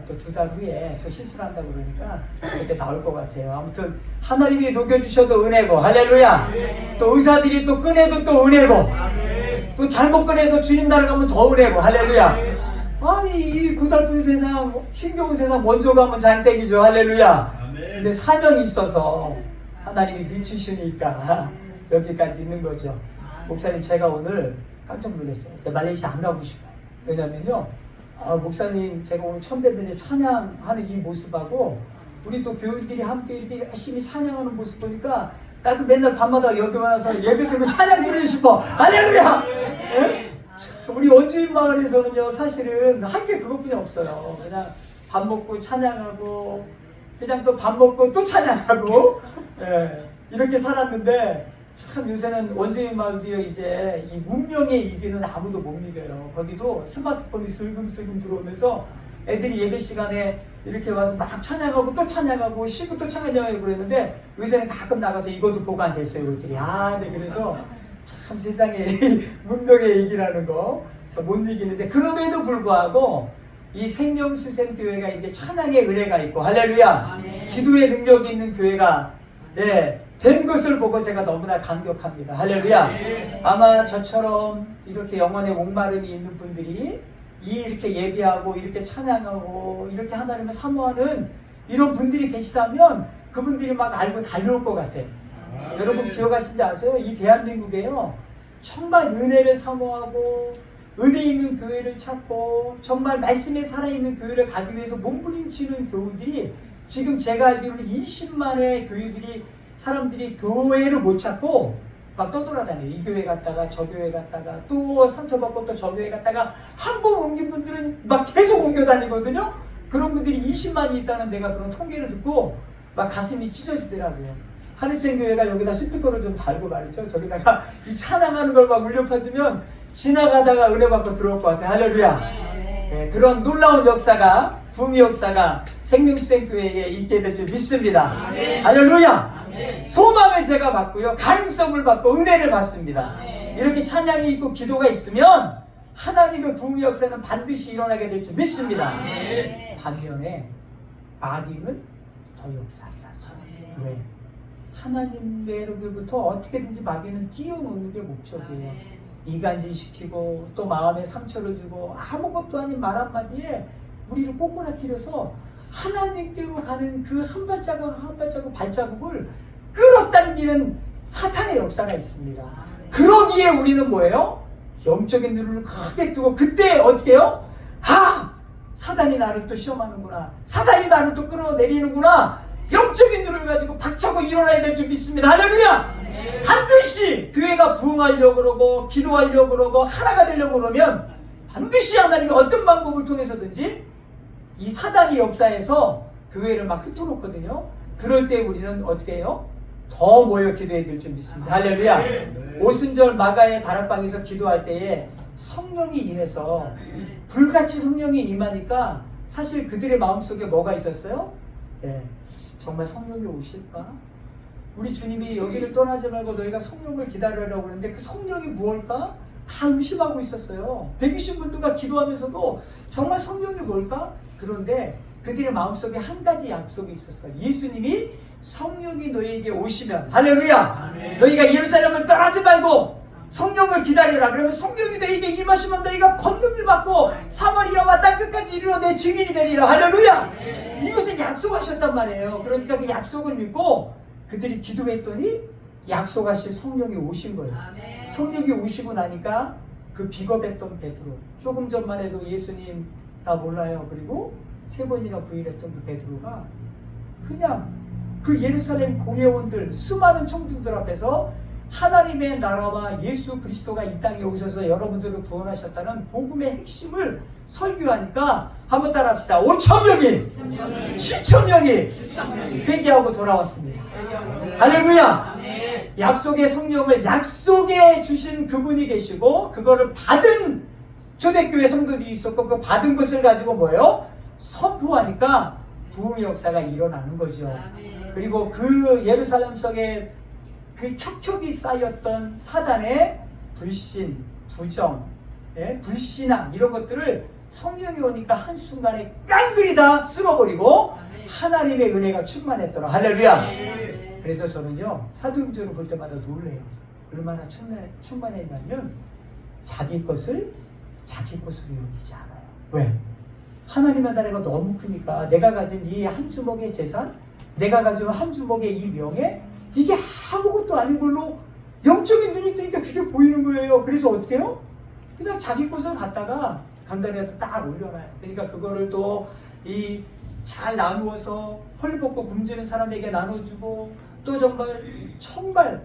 또 2달 후에 또 실수를 한다고 그러니까 그렇게 나올 것 같아요. 아무튼 하나님이 녹여주셔도 은혜고, 할렐루야. 또 의사들이 또 꺼내도 또 은혜고, 또 잘못 꺼내서 주님 나라 가면 더 은혜고, 할렐루야. 아니 이 고달픈 세상, 힘겨운 세상 먼저 가면 장땡이죠, 할렐루야. 근데 사명이 있어서 하나님이 늦추시니까 여기까지 있는 거죠. 목사님, 제가 오늘 깜짝 놀랐어요. 제가 말레이시아 안 가고 싶어요. 왜냐면요, 목사님 제가 오늘 처음 뵀는데 찬양하는 이 모습하고 우리 또 교인들이 함께 이렇게 열심히 찬양하는 모습 보니까 나도 맨날 밤마다 여기 와서 예배 드리고 찬양 드리고 싶어. 할렐루야. 네? 우리 원주민 마을에서는요, 사실은 한 게 그것뿐이 없어요. 그냥 밥 먹고 찬양하고, 그냥 또 밥 먹고 또 찬양하고, 예, 이렇게 살았는데, 참 요새는 원주민 마을도요, 이제 이 문명의 이기는 아무도 못 믿어요. 거기도 스마트폰이 슬금슬금 들어오면서 애들이 예배 시간에 이렇게 와서 막 찬양하고 또 찬양하고 쉬고 또 찬양하고 그랬는데, 요새는 가끔 나가서 이것도 보고 앉아있어요, 이것들이. 네, 그래서 참 세상에 문명의 이기라는 거 저 못 이기는데, 그럼에도 불구하고 이 생명수생교회가 이렇게 찬양의 은혜가 있고, 할렐루야. 기도의 능력이 있는 교회가 된 것을 보고 제가 너무나 감격합니다. 할렐루야. 아마 저처럼 이렇게 영혼의 목마름이 있는 분들이 이렇게 예배하고 이렇게 찬양하고 이렇게 하나님을 사모하는 이런 분들이 계시다면 그분들이 막 알고 달려올 것 같아요. 여러분 기억하신지 아세요? 이 대한민국에요, 정말 은혜를 사모하고 은혜 있는 교회를 찾고 정말 말씀에 살아있는 교회를 가기 위해서 몸부림치는 교우들이, 지금 제가 알기로는 20만의 교회들이, 사람들이 교회를 못 찾고 막 떠돌아다녀요. 이 교회 갔다가 저 교회 갔다가 또 상처받고 또 저 교회 갔다가 한 번 옮긴 분들은 막 계속 옮겨 다니거든요. 그런 분들이 20만이 있다는 내가 그런 통계를 듣고 막 가슴이 찢어지더라고요. 하늘생교회가 여기다 스피커를 좀 달고 말이죠, 저기다가 이 찬양하는 걸 막 울려 퍼주면 지나가다가 은혜 받고 들어올 것 같아요. 할렐루야. 네, 그런 놀라운 역사가, 부흥의 역사가 생명수생교회에 있게 될 줄 믿습니다. 할렐루야. 소망을 제가 받고요, 가능성을 받고 은혜를 받습니다. 이렇게 찬양이 있고 기도가 있으면 하나님의 부흥의 역사는 반드시 일어나게 될 줄 믿습니다. 반면에 마귀는 더 역사를 하죠. 왜? 하나님으로부터 어떻게든지 마귀는 띄워놓는 게 목적이에요. 이간질시키고 또 마음에 상처를 주고 아무것도 아닌 말 한마디에 우리를 꼬꾸라뜨려서 하나님께로 가는 그 한 발자국 한 발자국 발자국을 끌어당기는 사탄의 역사가 있습니다. 그러기에 우리는 뭐예요? 영적인 눈을 크게 뜨고 그때 어떻게 해요? 사단이 나를 또 시험하는구나, 사단이 나를 또 끌어내리는구나, 영적인 눈을 가지고 박차고 일어나야 될 줄 믿습니다. 할렐루야. 반드시 교회가 부흥하려고 그러고 기도하려고 그러고 하나가 되려고 그러면 반드시 하나님이 어떤 방법을 통해서든지 이 사단이 역사에서 교회를 막 흩어놓거든요. 그럴 때 우리는 어떻게 해요? 더 모여 기도해야 될 줄 믿습니다. 할렐루야. 오순절 마가의 다락방에서 기도할 때에 성령이 임해서 불같이 성령이 임하니까 사실 그들의 마음속에 뭐가 있었어요? 정말 성령이 오실까? 우리 주님이 여기를 떠나지 말고 너희가 성령을 기다리라고 그러는데 그 성령이 무엇일까? 다 의심하고 있었어요. 120분들과 기도하면서도 정말 성령이 뭘까? 그런데 그들의 마음속에 한 가지 약속이 있었어요. 예수님이 성령이 너희에게 오시면, 할렐루야, 너희가 예루살렘을 떠나지 말고 성령을 기다려라. 그러면 성령이 너희에게 임하시면 너희가 권능을 받고 사마리아와 땅끝까지 이르러 내 증인이 되리라. 할렐루야. 이것을 약속하셨단 말이에요. 그러니까 그 약속을 믿고 그들이 기도했더니 약속하신 성령이 오신 거예요. 성령이 오시고 나니까 그 비겁했던 베드로, 조금 전만 해도 예수님 나 몰라요, 그리고 3번이나 부인했던 그 베드로가 그냥 그 예루살렘 공회원들, 수많은 청중들 앞에서 하나님의 나라와 예수 그리스도가 이 땅에 오셔서 여러분들을 구원하셨다는 복음의 핵심을 설교하니까 한번 따라합시다. 5,000명이 7,000명이 회개하고 돌아왔습니다. 할렐루야. 약속의 성령을 약속해 주신 그분이 계시고 그거를 받은 초대교회 성도들이 있었고 그 받은 것을 가지고 뭐예요? 선포하니까 부흥의 역사가 일어나는 거죠. 그리고 그 예루살렘 속에 그 척척이 쌓였던 사단의 불신, 부정, 불신앙 이런 것들을 성령이 오니까 한순간에 깡그리 다 쓸어버리고 하나님의 은혜가 충만했더라. 할렐루야. 그래서 저는요 사도행전을 볼 때마다 놀래요. 얼마나 충만했냐면 자기 것을 자기 것으로 여기지 않아요. 왜? 하나님의 나라가 너무 크니까 내가 가진 이 한 주먹의 재산, 내가 가진 한 주먹의 이 명예, 이게 아무것도 아닌 걸로 영적인 눈이 뜨니까 그게 보이는 거예요. 그래서 어떻게 해요? 그냥 자기 것을 갖다가 강단에다 딱 올려놔요. 그러니까 그거를 또 잘 나누어서 헐벗고 굶주린 사람에게 나눠주고, 또 정말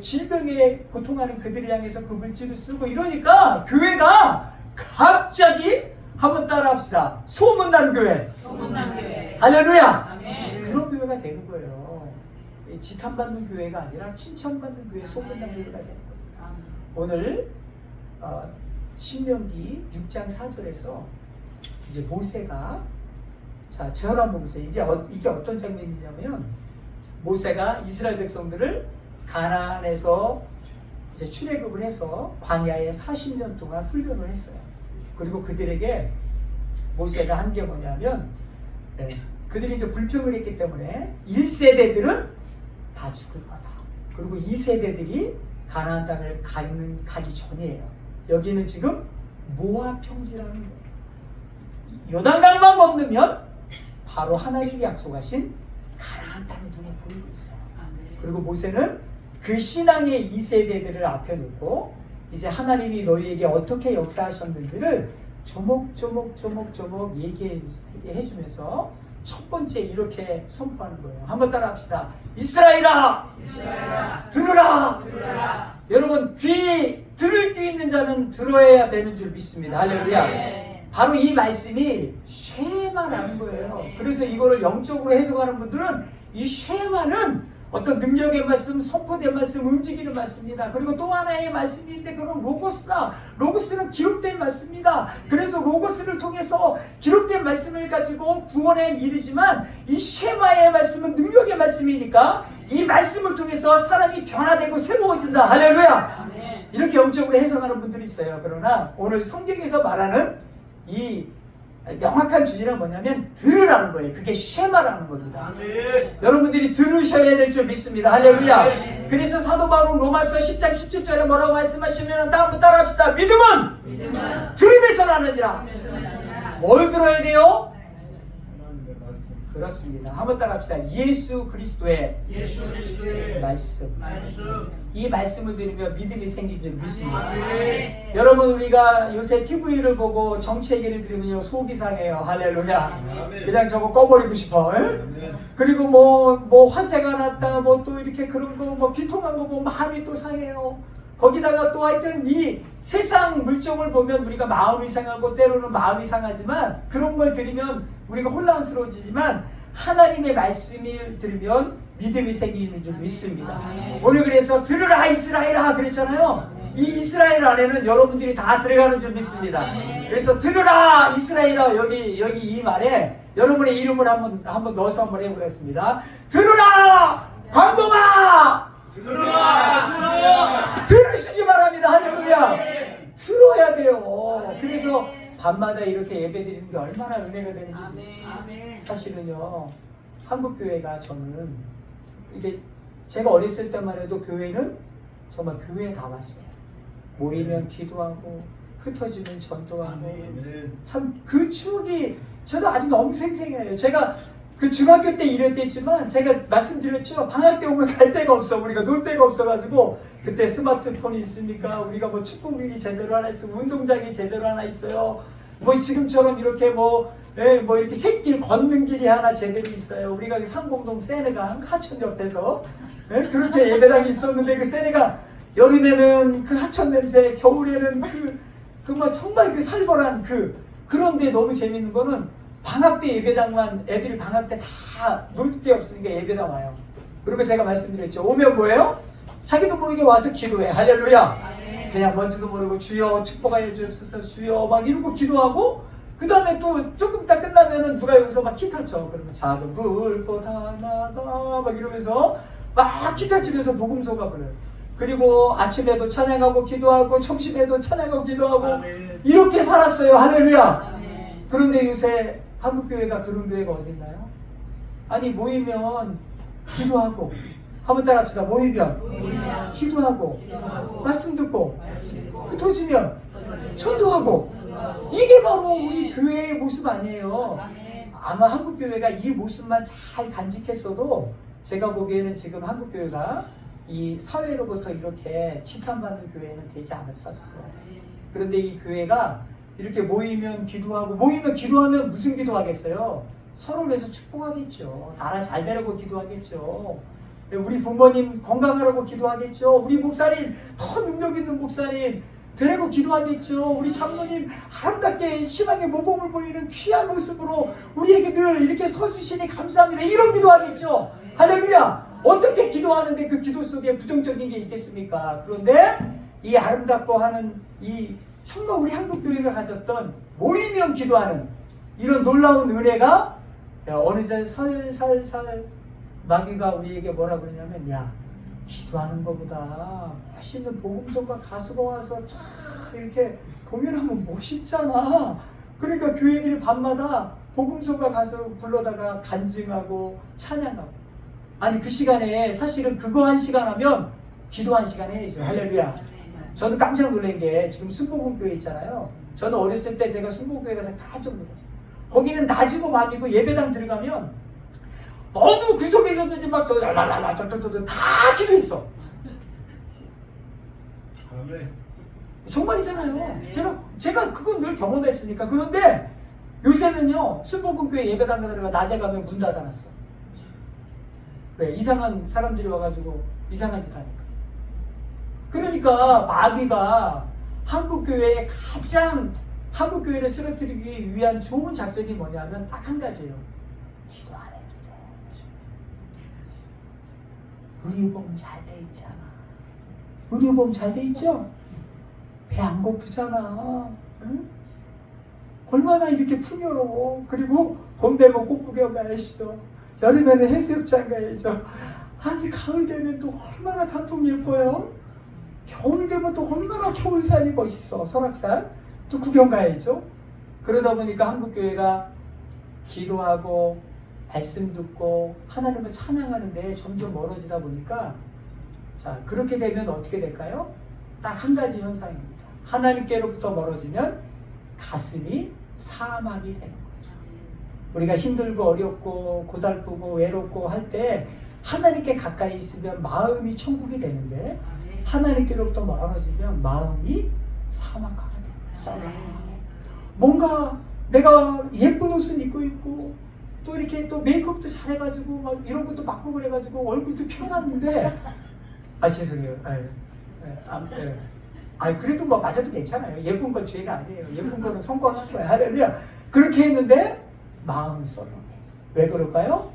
질병에 고통하는 그들을 향해서 그 물질을 쓰고, 이러니까 교회가 갑자기 한번 따라합시다. 소문난 교회. 소문난 교회. 할렐루야. 아멘. 그런 교회가 되는 거예요. 지탄받는 교회가 아니라 칭찬받는 교회, 소문난 교회가 되는 겁니다. 오늘 신명기 6장 4절에서 이제 모세가, 자, 저를 한번 보세요. 이게 어떤 장면이냐면, 모세가 이스라엘 백성들을 가나안에서 이제 출애굽을 해서 광야에 40년 동안 훈련을 했어요. 그리고 그들에게 모세가 한 게 뭐냐면, 그들이 이제 불평을 했기 때문에 1세대들은 다 죽을 거다. 그리고 2세대들이 가나안 땅을 가기 전이에요. 여기는 지금 모압 평지라는 거예요. 요단강만 건너면 바로 하나님이 약속하신 가나안 땅이 눈에 보이고 있어요. 그리고 모세는 그 신앙의 2세대들을 앞에 놓고 이제 하나님이 너희에게 어떻게 역사하셨는지를 조목조목 얘기해 주면서 첫 번째 이렇게 선포하는 거예요. 한번 따라 합시다. 이스라엘아! 들으라! 여러분, 들을 귀 있는 자는 들어야 되는 줄 믿습니다. 할렐루야. 바로 이 말씀이 쉐마라는 거예요. 그래서 이거를 영적으로 해석하는 분들은 이 쉐마는 어떤 능력의 말씀, 선포된 말씀, 움직이는 말씀입니다. 그리고 또 하나의 말씀인데 그건 로고스다. 로고스는 기록된 말씀입니다. 그래서 로고스를 통해서 기록된 말씀을 가지고 구원에 이르지만, 이 쉐마의 말씀은 능력의 말씀이니까 이 말씀을 통해서 사람이 변화되고 새로워진다. 할렐루야. 이렇게 영적으로 해석하는 분들이 있어요. 그러나 오늘 성경에서 말하는 이 명확한 주제는 뭐냐면 들으라는 거예요. 그게 쉐마라는 겁니다. 여러분들이 들으셔야 될 줄 믿습니다. 할렐루야. 그래서 사도 바울은 로마서 10장 17절에 뭐라고 말씀하시면 다음부터 따라합시다. 믿음은 들음에서 나느니라. 뭘 들어야 돼요? 그렇습니다. 한번 따라합시다. 예수 그리스도의 말씀. 이 말씀을 들으면 믿음이 생긴 줄 믿습니다. 여러분, 우리가 요새 TV를 보고 정치 얘기를 들으면요 속이 상해요. 할렐루야. 그냥 저거 꺼버리고 싶어. 그리고 뭐 화재가 났다, 뭐 또 이렇게 그런 거, 뭐 비통한 거 보면 마음이 또 상해요. 거기다가 또 하여튼 이 세상 물정을 보면 우리가 마음이 상하고 때로는 마음이 상하지만, 그런 걸 들으면 우리가 혼란스러워지지만 하나님의 말씀을 들으면 믿음이 생기는 줄 믿습니다. 오늘 그래서 들으라 이스라엘아 그랬잖아요. 이 이스라엘 안에는 여러분들이 다 들어가는 줄 믿습니다. 그래서 들으라 이스라엘아, 여기 이 말에 여러분의 이름을 한번 넣어서 한번 해보겠습니다. 들으라 광동아! 들으시기 바랍니다. 할렐루야. 들어야 돼요. 그래서 밤마다 이렇게 예배 드리는 게 얼마나 은혜가 되는지 믿습니다. 사실은요, 한국교회가, 저는 이게 제가 어렸을 때만 해도 교회는 정말 교회에 다 왔어요. 모이면 기도하고 흩어지면 전도하고, 참 그 추억이 저도 아주 너무 생생해요. 제가 그 중학교 때 이럴 때지만 제가 말씀드렸죠. 방학 때 오면 갈 데가 없어. 우리가 놀 데가 없어가지고, 그때 스마트폰이 있습니까? 우리가 뭐 축구공이 제대로 하나 있어요. 운동장이 제대로 하나 있어요. 뭐 지금처럼 이렇게 이렇게 샛길 걷는 길이 하나 제대로 있어요. 우리가 상공동 세네강 하천 옆에서 그렇게 예배당이 있었는데, 그 세네강 여름에는 그 하천 냄새, 겨울에는 정말 그 살벌한 그런데 너무 재밌는 거는 방학 때 예배당만, 애들이 방학 때 다 놀 데 없으니까 예배당 와요. 그리고 제가 말씀드렸죠. 오면 뭐예요? 자기도 모르게 와서 기도해. 할렐루야. 그냥 뭔지도 모르고 주여 축복하여 주옵소서, 주여 막 이러고 기도하고, 그 다음에 또 조금 있다 끝나면은 누가 여기서 막 기타 쳐. 그러면 작은 불꽃 하나가 막 이러면서 막 기타 치면서 복음서가 불러요. 그리고 아침에도 찬양하고 기도하고 점심에도 찬양하고 기도하고 아멘. 이렇게 살았어요. 할렐루야. 아멘. 그런데 요새 한국교회가 그런 교회가 어디 있나요? 아니 모이면 기도하고, 한번 따라합시다. 모이면 기도하고 말씀 듣고 흩어지면 전도하고, 이게 바로 우리 교회의 모습 아니에요. 아마 한국교회가 이 모습만 잘 간직했어도 제가 보기에는 지금 한국교회가 이 사회로부터 이렇게 지탄받는 교회는 되지 않았을 거예요. 그런데 이 교회가 이렇게 모이면 기도하고, 모이면 기도하면 무슨 기도하겠어요? 서로를 위해서 축복하겠죠. 나라 잘 되라고 기도하겠죠. 우리 부모님 건강하라고 기도하겠죠. 우리 목사님 더 능력 있는 목사님 되라고 기도하겠죠. 우리 장로님 아름답게 신앙의 모범을 보이는 귀한 모습으로 우리에게 늘 이렇게 서주시니 감사합니다. 이런 기도하겠죠. 할렐루야. 어떻게 기도하는데 그 기도 속에 부정적인 게 있겠습니까? 그런데 이 아름답고 하는 이 정말 우리 한국교회가 가졌던 모이면 기도하는 이런 놀라운 은혜가 어느 날 살살살 마귀가 우리에게 뭐라 그러냐면, 야, 기도하는 것보다 멋있는 복음서가 가수가 와서 쫙 이렇게 공연하면 멋있잖아. 그러니까 교회들이 밤마다 복음서가 가수 불러다가 간증하고 찬양하고. 아니 그 시간에 사실은 그거 한 시간 하면 기도 한 시간 해야죠. 할렐루야. 저는 깜짝 놀란 게 지금 순복음교회 있잖아요. 저는 어렸을 때 제가 순복음교회 가서 깜짝 놀랐어요. 거기는 낮이고 밤이고 예배당 들어가면 어느 구석에서든지 막 저 랄랄랄라 다 기도했어. 아멘. 정말이잖아요. 제가 그건 늘 경험했으니까. 그런데 요새는요, 순복음교회 예배당 들어가 낮에 가면 문 닫아놨어. 왜? 이상한 사람들이 와가지고 이상한 짓 하니까. 그러니까 마귀가 한국교회에 가장 한국교회를 쓰러뜨리기 위한 좋은 작전이 뭐냐면 딱 한 가지예요. 기도 안 해도 돼. 의료보험 잘 돼 있잖아. 의료보험 잘 돼 있죠? 배 안 고프잖아. 응? 얼마나 이렇게 풍요로워. 그리고 봄 되면 꽃구경 가야죠. 여름에는 해수욕장 가야죠. 아니 가을 되면 또 얼마나 단풍이 예뻐요. 겨울 되면 또 얼마나 겨울산이 멋있어. 설악산 또 구경 가야죠. 그러다 보니까 한국교회가 기도하고 말씀 듣고 하나님을 찬양하는데 점점 멀어지다 보니까, 자 그렇게 되면 어떻게 될까요? 딱 한 가지 현상입니다. 하나님께로부터 멀어지면 가슴이 사막이 되는 거예요. 우리가 힘들고 어렵고 고달프고 외롭고 할 때 하나님께 가까이 있으면 마음이 천국이 되는데, 하나님께로부터 멀어지면 마음이 사막화가 됩니다. 뭔가 내가 예쁜 옷을 입고 있고 또 이렇게 또 메이크업도 잘해가지고 막 이런 것도 막고 그래가지고 얼굴도 펴놨는데, 아 죄송해요. 그래도 뭐 맞아도 괜찮아요. 예쁜 건 죄가 아니에요. 예쁜 거는 성공한 거야. 할렐루야. 그렇게 했는데 마음은 썰렁해. 왜 그럴까요?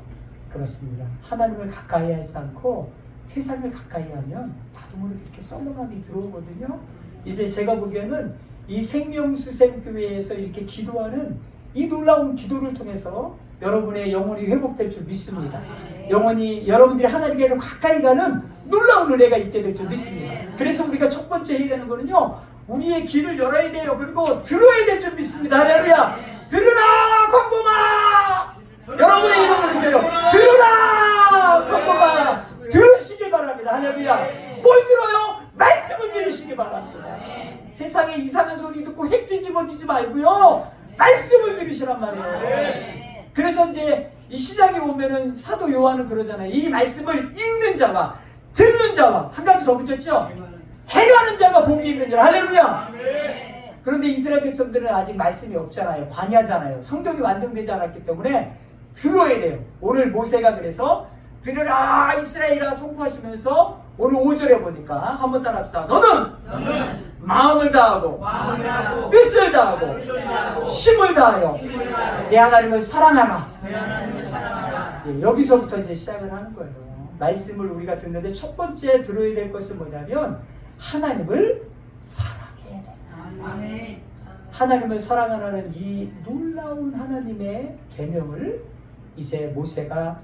그렇습니다. 하나님을 가까이 하지 않고 세상을 가까이 하면 나도 모르게 이렇게 썰렁함이 들어오거든요. 이제 제가 보기에는 이 생명수샘교회에서 이렇게 기도하는 이 놀라운 기도를 통해서 여러분의 영혼이 회복될 줄 믿습니다. 영혼이 여러분들이 하나님께로 가까이 가는 놀라운 은혜가 있게 될 줄 믿습니다. 그래서 우리가 첫 번째 해야 되는 거는요, 우리의 귀를 열어야 돼요. 그리고 들어야 될 줄 믿습니다. 할렐루야. 들으라 광범아. 여러분의 이름을 주세요. 들으라 광범아. 들으시기 바랍니다. 할렐루야. 뭘 들어요? 말씀을 들으시기 바랍니다. 세상에 이상한 소리 듣고 핵 뒤집어지지 말고요, 말씀을 들으시란 말이에요. 그래서 이제 이 시작에 오면은 사도 요한은 그러잖아요. 이 말씀을 읽는 자와 듣는 자와 한 가지 더 붙였죠. 행하는 자가 복이 있는 자. 할렐루야. 그런데 이스라엘 백성들은 아직 말씀이 없잖아요. 광야잖아요. 성경이 완성되지 않았기 때문에 들어야 돼요. 오늘 모세가 그래서 들으라 이스라엘아 선포하시면서 오늘 5절에 보니까 한번 따라합시다. 너는 마음을 다하고 뜻을 다하고 힘을 다하여 내 하나님을 사랑하라. 예, 여기서부터 이제 시작을 하는 거예요. 말씀을 우리가 듣는데 첫 번째 들어야 될 것은 뭐냐면 하나님을 사랑해야 된다. 하나님을 사랑하라는 이 놀라운 하나님의 계명을 이제 모세가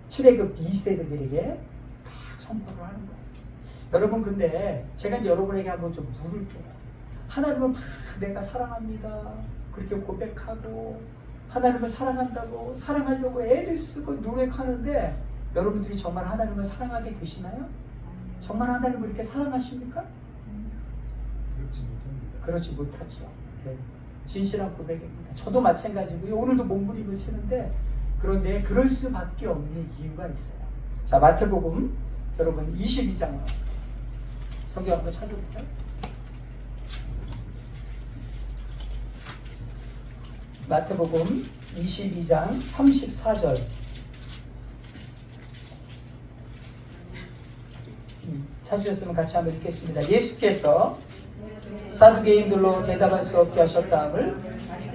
출애굽 2세대들에게 딱 선포를 하는 거예요. 여러분 근데 제가 이제 여러분에게 한번 좀 물을게요. 하나님을 막 내가 사랑합니다. 그렇게 고백하고 하나님을 사랑한다고 사랑하려고 애를 쓰고 노력하는데 여러분들이 정말 하나님을 사랑하게 되시나요? 정말 하나님을 이렇게 사랑하십니까? 그렇지 못합니다. 그렇지 못하죠. 네. 진실한 고백입니다. 저도 마찬가지고요. 오늘도 몸부림을 치는데 그런데 그럴 수밖에 없는 이유가 있어요. 자, 마태복음 여러분 22장 성경 한번 찾아볼까요? 마태복음 22장 34절 찾으셨으면 같이 한번 읽겠습니다. 예수께서 사두개인들로 대답할 수 없게 하셨다함을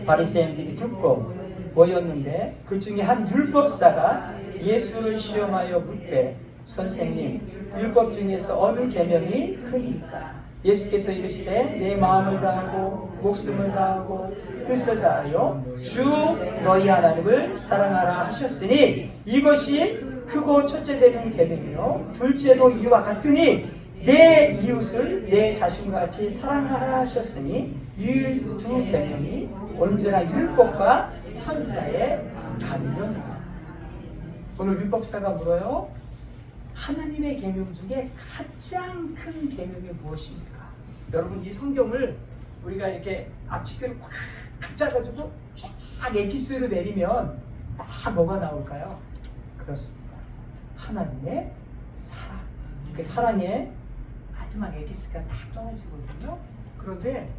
바리새인들이 듣고 모였는데 그 중에 한 율법사가 예수를 시험하여 묻되 선생님 율법 중에서 어느 계명이 크니까? 예수께서 이르시되 내 마음을 다하고 목숨을 다하고 뜻을 다하여 주 너희 하나님을 사랑하라 하셨으니 이것이 크고 첫째 되는 계명이요 둘째도 이와 같으니 내 이웃을 내 자신과 같이 사랑하라 하셨으니 이 두 계명이 언제나 율법과 선지자의 강령이다. 오늘 율법사가 물어요. 하나님의 계명 중에 가장 큰 계명이 무엇입니까? 여러분 이 성경을 우리가 이렇게 앞집게를 꽉 짜가지고 쫙 엑기스로 내리면 딱 뭐가 나올까요? 그렇습니다. 하나님의 사랑. 그 사랑의 마지막 엑기스가 딱 떨어지거든요. 그런데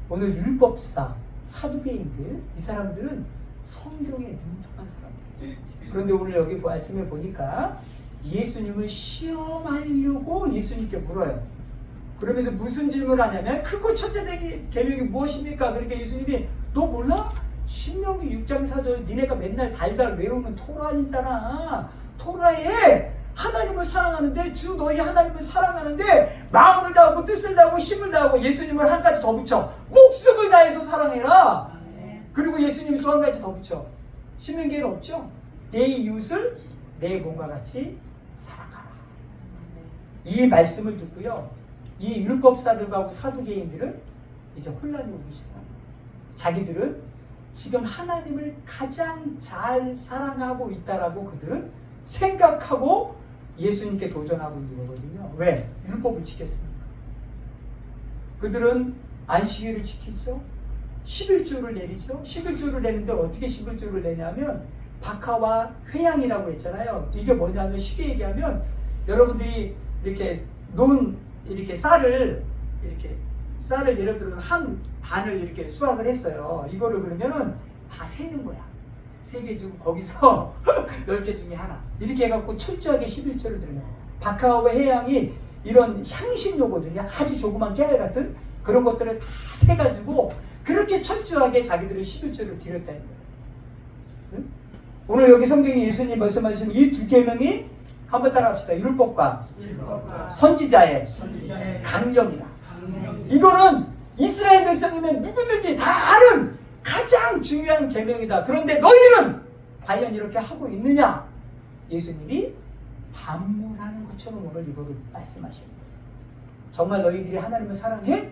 오늘 율법사, 사두개인들 이 사람들은 성경에 능통한 사람들이에요. 그런데 오늘 여기 말씀에 보니까 예수님을 시험하려고 예수님께 물어요. 그러면서 무슨 질문을 하냐면 크고 첫째 되기 계명이 무엇입니까? 그러니까 예수님이 너 몰라? 신명기 6장 4절 니네가 맨날 달달 외우는 토라잖아. 토라에 하나님을 사랑하는데 주 너희 하나님을 사랑하는데 마음을 다하고 뜻을 다하고 힘을 다하고 예수님을 한 가지 더 붙여 목숨을 다해서 사랑해라. 그리고 예수님이 또 한 가지 더 붙여 신명기에는 없죠. 내 이웃을 내 몸과 같이 사랑하라. 이 말씀을 듣고요 이 율법사들과 사두개인들은 이제 혼란이 오기 시작합니다. 자기들은 지금 하나님을 가장 잘 사랑하고 있다라고 그들은 생각하고 예수님께 도전하고 있는 거거든요. 왜? 율법을 지켰습니까? 그들은 안식일을 지키죠. 11조를 내리죠. 11조를 내는데 어떻게 11조를 내냐면 박하와 회양이라고 했잖아요. 이게 뭐냐면 쉽게 얘기하면 여러분들이 이렇게 이렇게 쌀을 예를 들어서 한 단을 이렇게 수확을 했어요. 이거를 그러면은 다 세는 거야. 3개 주고 거기서 10개 중에 하나. 이렇게 해갖고 철저하게 11조를 드리는 거예요. 박하와 회양이 이런 향신료거든요. 아주 조그만 깨알 같은 그런 것들을 다 세가지고 그렇게 철저하게 자기들을 11조를 드렸다는 거예요. 응? 오늘 여기 성경에 예수님 말씀하시면 이 두 계명이 한번 따라합시다. 율법과 선지자의 강령이다. 이거는 이스라엘 백성이면 누구든지 다 아는 가장 중요한 계명이다. 그런데 너희는 과연 이렇게 하고 있느냐? 예수님이 반문하는 것처럼 오늘 이거를 말씀하십니다. 정말 너희들이 하나님을 사랑해?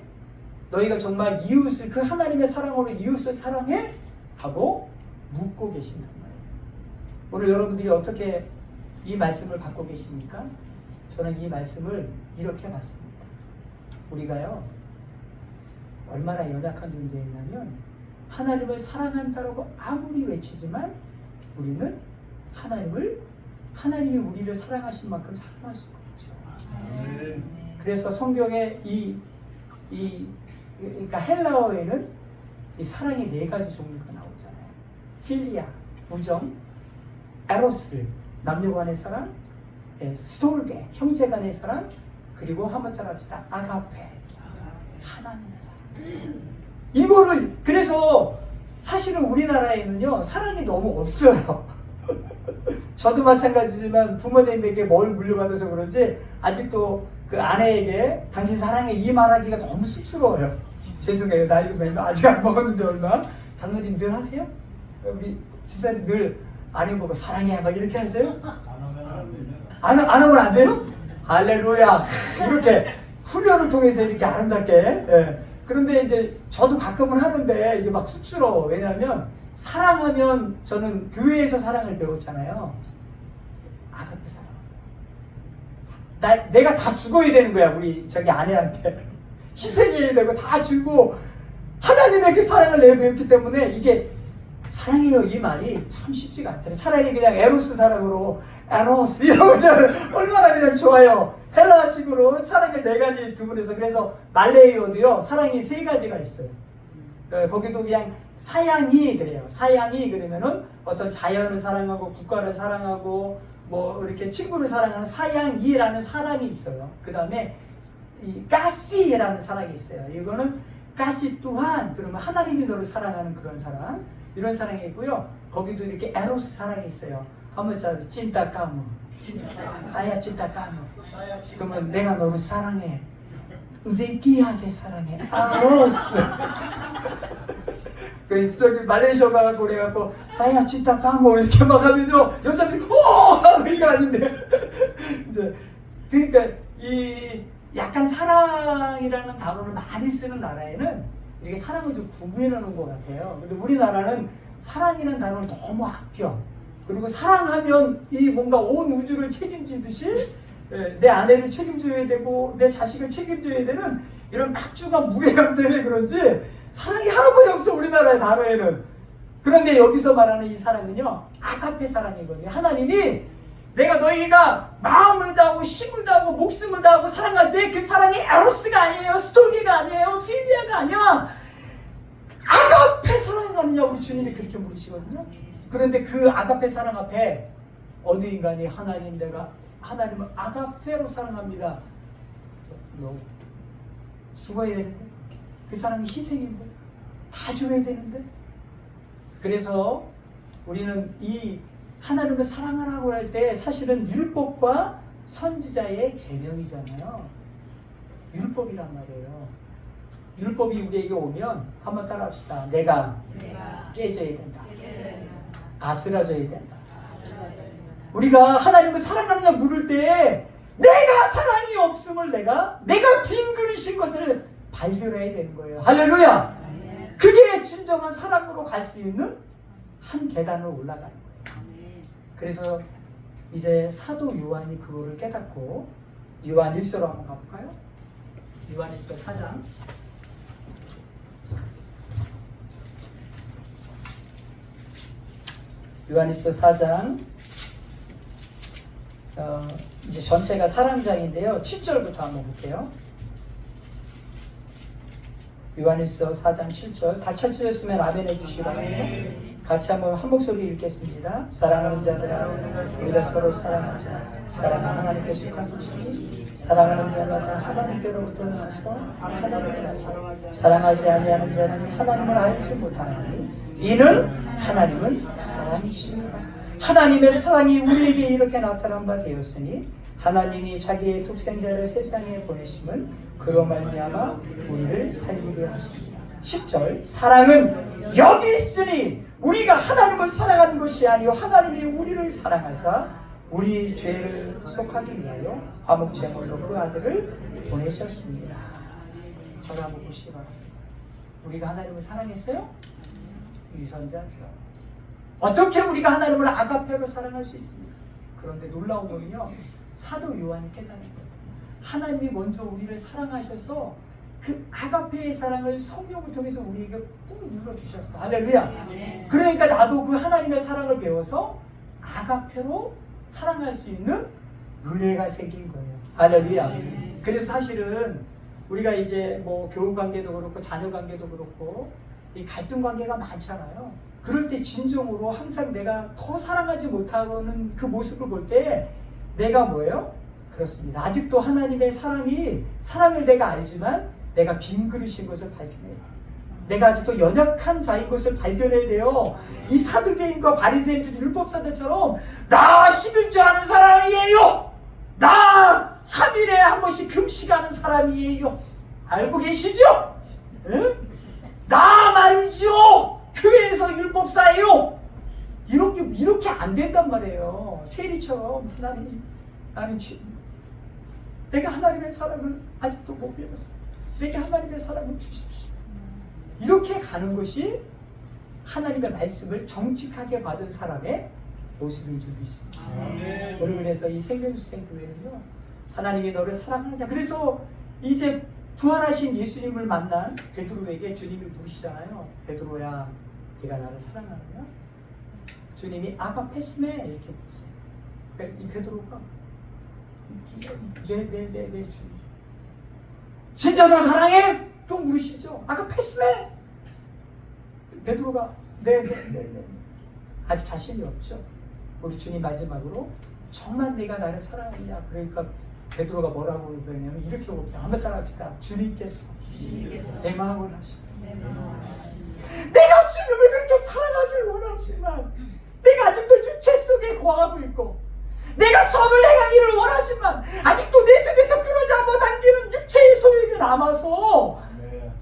너희가 정말 이웃을 그 하나님의 사랑으로 이웃을 사랑해? 하고 묻고 계신단 말이에요. 오늘 여러분들이 어떻게 이 말씀을 받고 계십니까? 저는 이 말씀을 이렇게 봤습니다. 우리가요 얼마나 연약한 존재였냐면 하나님을 사랑한다라고 아무리 외치지만 우리는 하나님이 우리를 사랑하신 만큼 사랑할 수가 없어요. 그래서 성경에 그러니까 헬라어에는 이 사랑의 4가지 종류가 나오잖아요. 필리아, 우정, 에로스, 남녀 간의 사랑, 스톨게, 형제 간의 사랑, 그리고 한번 따라합시다. 아가페, 하나님의 사랑. 이거를 그래서 사실은 우리나라에는요 사랑이 너무 없어요. 저도 마찬가지지만 부모님에게 뭘 물려받아서 그런지 아직도 그 아내에게 당신 사랑해 이 말하기가 너무 쑥스러워요. 죄송해요. 나이도 맨날 아직 안 먹었는데 얼마. 장로님 늘 하세요? 우리 집사님 늘 아내 보고 사랑해 막 이렇게 하세요? 안 하면 안 돼요? 할렐루야. 이렇게 훈련을 통해서 이렇게 아름답게. 예. 그런데 이제 저도 가끔은 하는데 이게 막 쑥스러워. 왜냐하면 사랑하면 저는 교회에서 사랑을 배웠잖아요. 아가페 사랑. 내가 다 죽어야 되는 거야. 우리 저기 아내한테. 희생해야 되고 다 주고 하나님의 그 사랑을 내가 배웠기 때문에 이게 사랑해요 이 말이 참 쉽지가 않더라고요. 차라리 그냥 에로스 사랑으로 에로스 이런 거 얼마나 그냥 좋아요. 헬라식으로 사랑을 네 가지 구분해서 그래서 말레이어도요 사랑이 세 가지가 있어요. 거기도 그냥 사양이 그래요. 사양이 그러면은 어떤 자연을 사랑하고 국가를 사랑하고 뭐 이렇게 친구를 사랑하는 사양이라는 사랑이 있어요. 그 다음에 이 가시라는 사랑이 있어요. 이거는 가시 또한 그러면 하나님이 너를 사랑하는 그런 사랑 이런 사랑이 있고요. 거기도 이렇게 에로스 사랑이 있어요. 한번 써 찐따까무 사야 찐따까무 그러면 내가 너를 사랑해 느끼하게 사랑해 에로스 그 저기 말레이시아 가고 그래갖고 사야 찐따까무 이렇게 막 하면요 여자들이 오 이거 아닌데 이제 그러니까 이 약간 사랑이라는 단어를 많이 쓰는 나라에는 이렇게 사랑을 좀 구분해 놓은 것 같아요. 근데 우리나라는 사랑이라는 단어를 너무 아껴. 그리고 사랑하면 이 뭔가 온 우주를 책임지듯이 내 아내를 책임져야 되고 내 자식을 책임져야 되는 이런 막중한 무게감 때문에 그런지 사랑이 하나밖에 없어 우리나라의 단어에는. 그런데 여기서 말하는 이 사랑은요 아가페 사랑이거든요. 하나님이 내가 너희가 마음을 다하고 힘을 다하고 목숨을 다하고 사랑할 때 그 사랑이 에로스가 아니에요. 스톨기가 아니에요. 필리아가 아니야. 아가페 사랑하느냐 우리 주님이 그렇게 물으시거든요. 그런데 그 아가페 사랑 앞에 어느 인간이 하나님 내가 하나님을 아가페로 사랑합니다. 너 죽어야 되는데 그 사랑이 희생인데 다 줘야 되는데 그래서 우리는 이 하나님을 사랑하라고 할 때 사실은 율법과 선지자의 계명이잖아요. 율법이란 말이에요. 율법이 우리에게 오면 한번 따라합시다. 내가 깨져야 된다. 아스라져야 된다. 우리가 하나님을 사랑하느냐 물을 때 내가 사랑이 없음을 내가 빈 그릇인 것을 발견해야 되는 거예요. 할렐루야. 그게 진정한 사랑으로 갈 수 있는 한 계단을 올라가는 거예요. 그래서 이제 사도 요한이 그거를 깨닫고 요한 1서로 한번 가볼까요? 요한 1서 4장 요한 1서 4장 이제 전체가 사랑장인데요. 7절부터 한번 볼게요. 요한 1서 4장 7절 다 찾으셨으면 아멘 해주시기 바랍니다. 같이 한번 한 목소리 읽겠습니다. 사랑하는 자들아 우리가 서로 사랑하자. 사랑은 하나님께 속한 것이니 사랑하는 자마다 하나님께로부터 나서 하나님을 사랑하지 아니하는 자는 하나님을 알지 못하나니 이는 하나님은 사랑이십니다. 하나님의 사랑이 우리에게 이렇게 나타난 바 되었으니 하나님이 자기의 독생자를 세상에 보내심은 그로 말미암아 우리를 살리려 하십니다. 10절 사랑은 여기 있으니 우리가 하나님을 사랑하는 것이 아니요 하나님이 우리를 사랑하사 우리 죄를 속하기 위하여 화목제물로 그 아들을 보내셨습니다. 저를 한번 보시기 바랍니다. 우리가 하나님을 사랑했어요? 유선자죠. 어떻게 우리가 하나님을 아가페로 사랑할 수 있습니까? 그런데 놀라운 거는요 사도 요한이 깨닫는 거예요. 하나님이 먼저 우리를 사랑하셔서 그 아가페의 사랑을 성령을 통해서 우리에게 꾹 눌러주셨어. 할렐루야. 그러니까 나도 그 하나님의 사랑을 배워서 아가페로 사랑할 수 있는 은혜가 생긴 거예요. 할렐루야. 그래서 사실은 우리가 이제 뭐 교우 관계도 그렇고 자녀 관계도 그렇고 이 갈등 관계가 많잖아요. 그럴 때 진정으로 항상 내가 더 사랑하지 못하는 그 모습을 볼 때 내가 뭐예요? 그렇습니다. 아직도 하나님의 사랑을 내가 알지만 내가 빈 그릇인 것을 발견해야 돼요. 내가 아직도 연약한 자인 것을 발견해야 돼요. 이 사두개인과 바리새인들 율법사들처럼 나 11조 하는 사람이에요. 나 3일에 한 번씩 금식하는 사람이에요. 알고 계시죠? 응? 나 말이죠. 교회에서 율법사예요. 이렇게 안 된단 말이에요. 세리처럼 하나님 나는 내가 하나님의 사랑을 아직도 못 배웠어. 내게 하나님의 사랑을 주십시오. 이렇게 가는 것이 하나님의 말씀을 정직하게 받은 사람의 모습인 줄 믿습니다. 우리 그래서 이 생명수생 교회는요, 하나님이 너를 사랑하느냐. 그래서 이제 부활하신 예수님을 만난 베드로에게 주님이 물으시잖아요. 베드로야, 네가 나를 사랑하느냐? 주님이 아가페스메 이렇게 물으세요. 이 베드로가 네 주님. 진짜 너 사랑해? 또 물으시죠. 아가페스메. 베드로가 네. 아직 자신이 없죠. 우리 주님 마지막으로 정말 내가 나를 사랑하느냐. 그러니까 베드로가 뭐라고 그러냐면 이렇게 한번 따라합시다. 주님께서 내 마음을 하시고 내가 주님을 그렇게 사랑하길 원하지만 내가 아직도 육체 속에 거하고 있고 내가 선을 행하기를 원하지만 아직도 내 속에서 끊어져 당기는 육체의 소욕이 남아서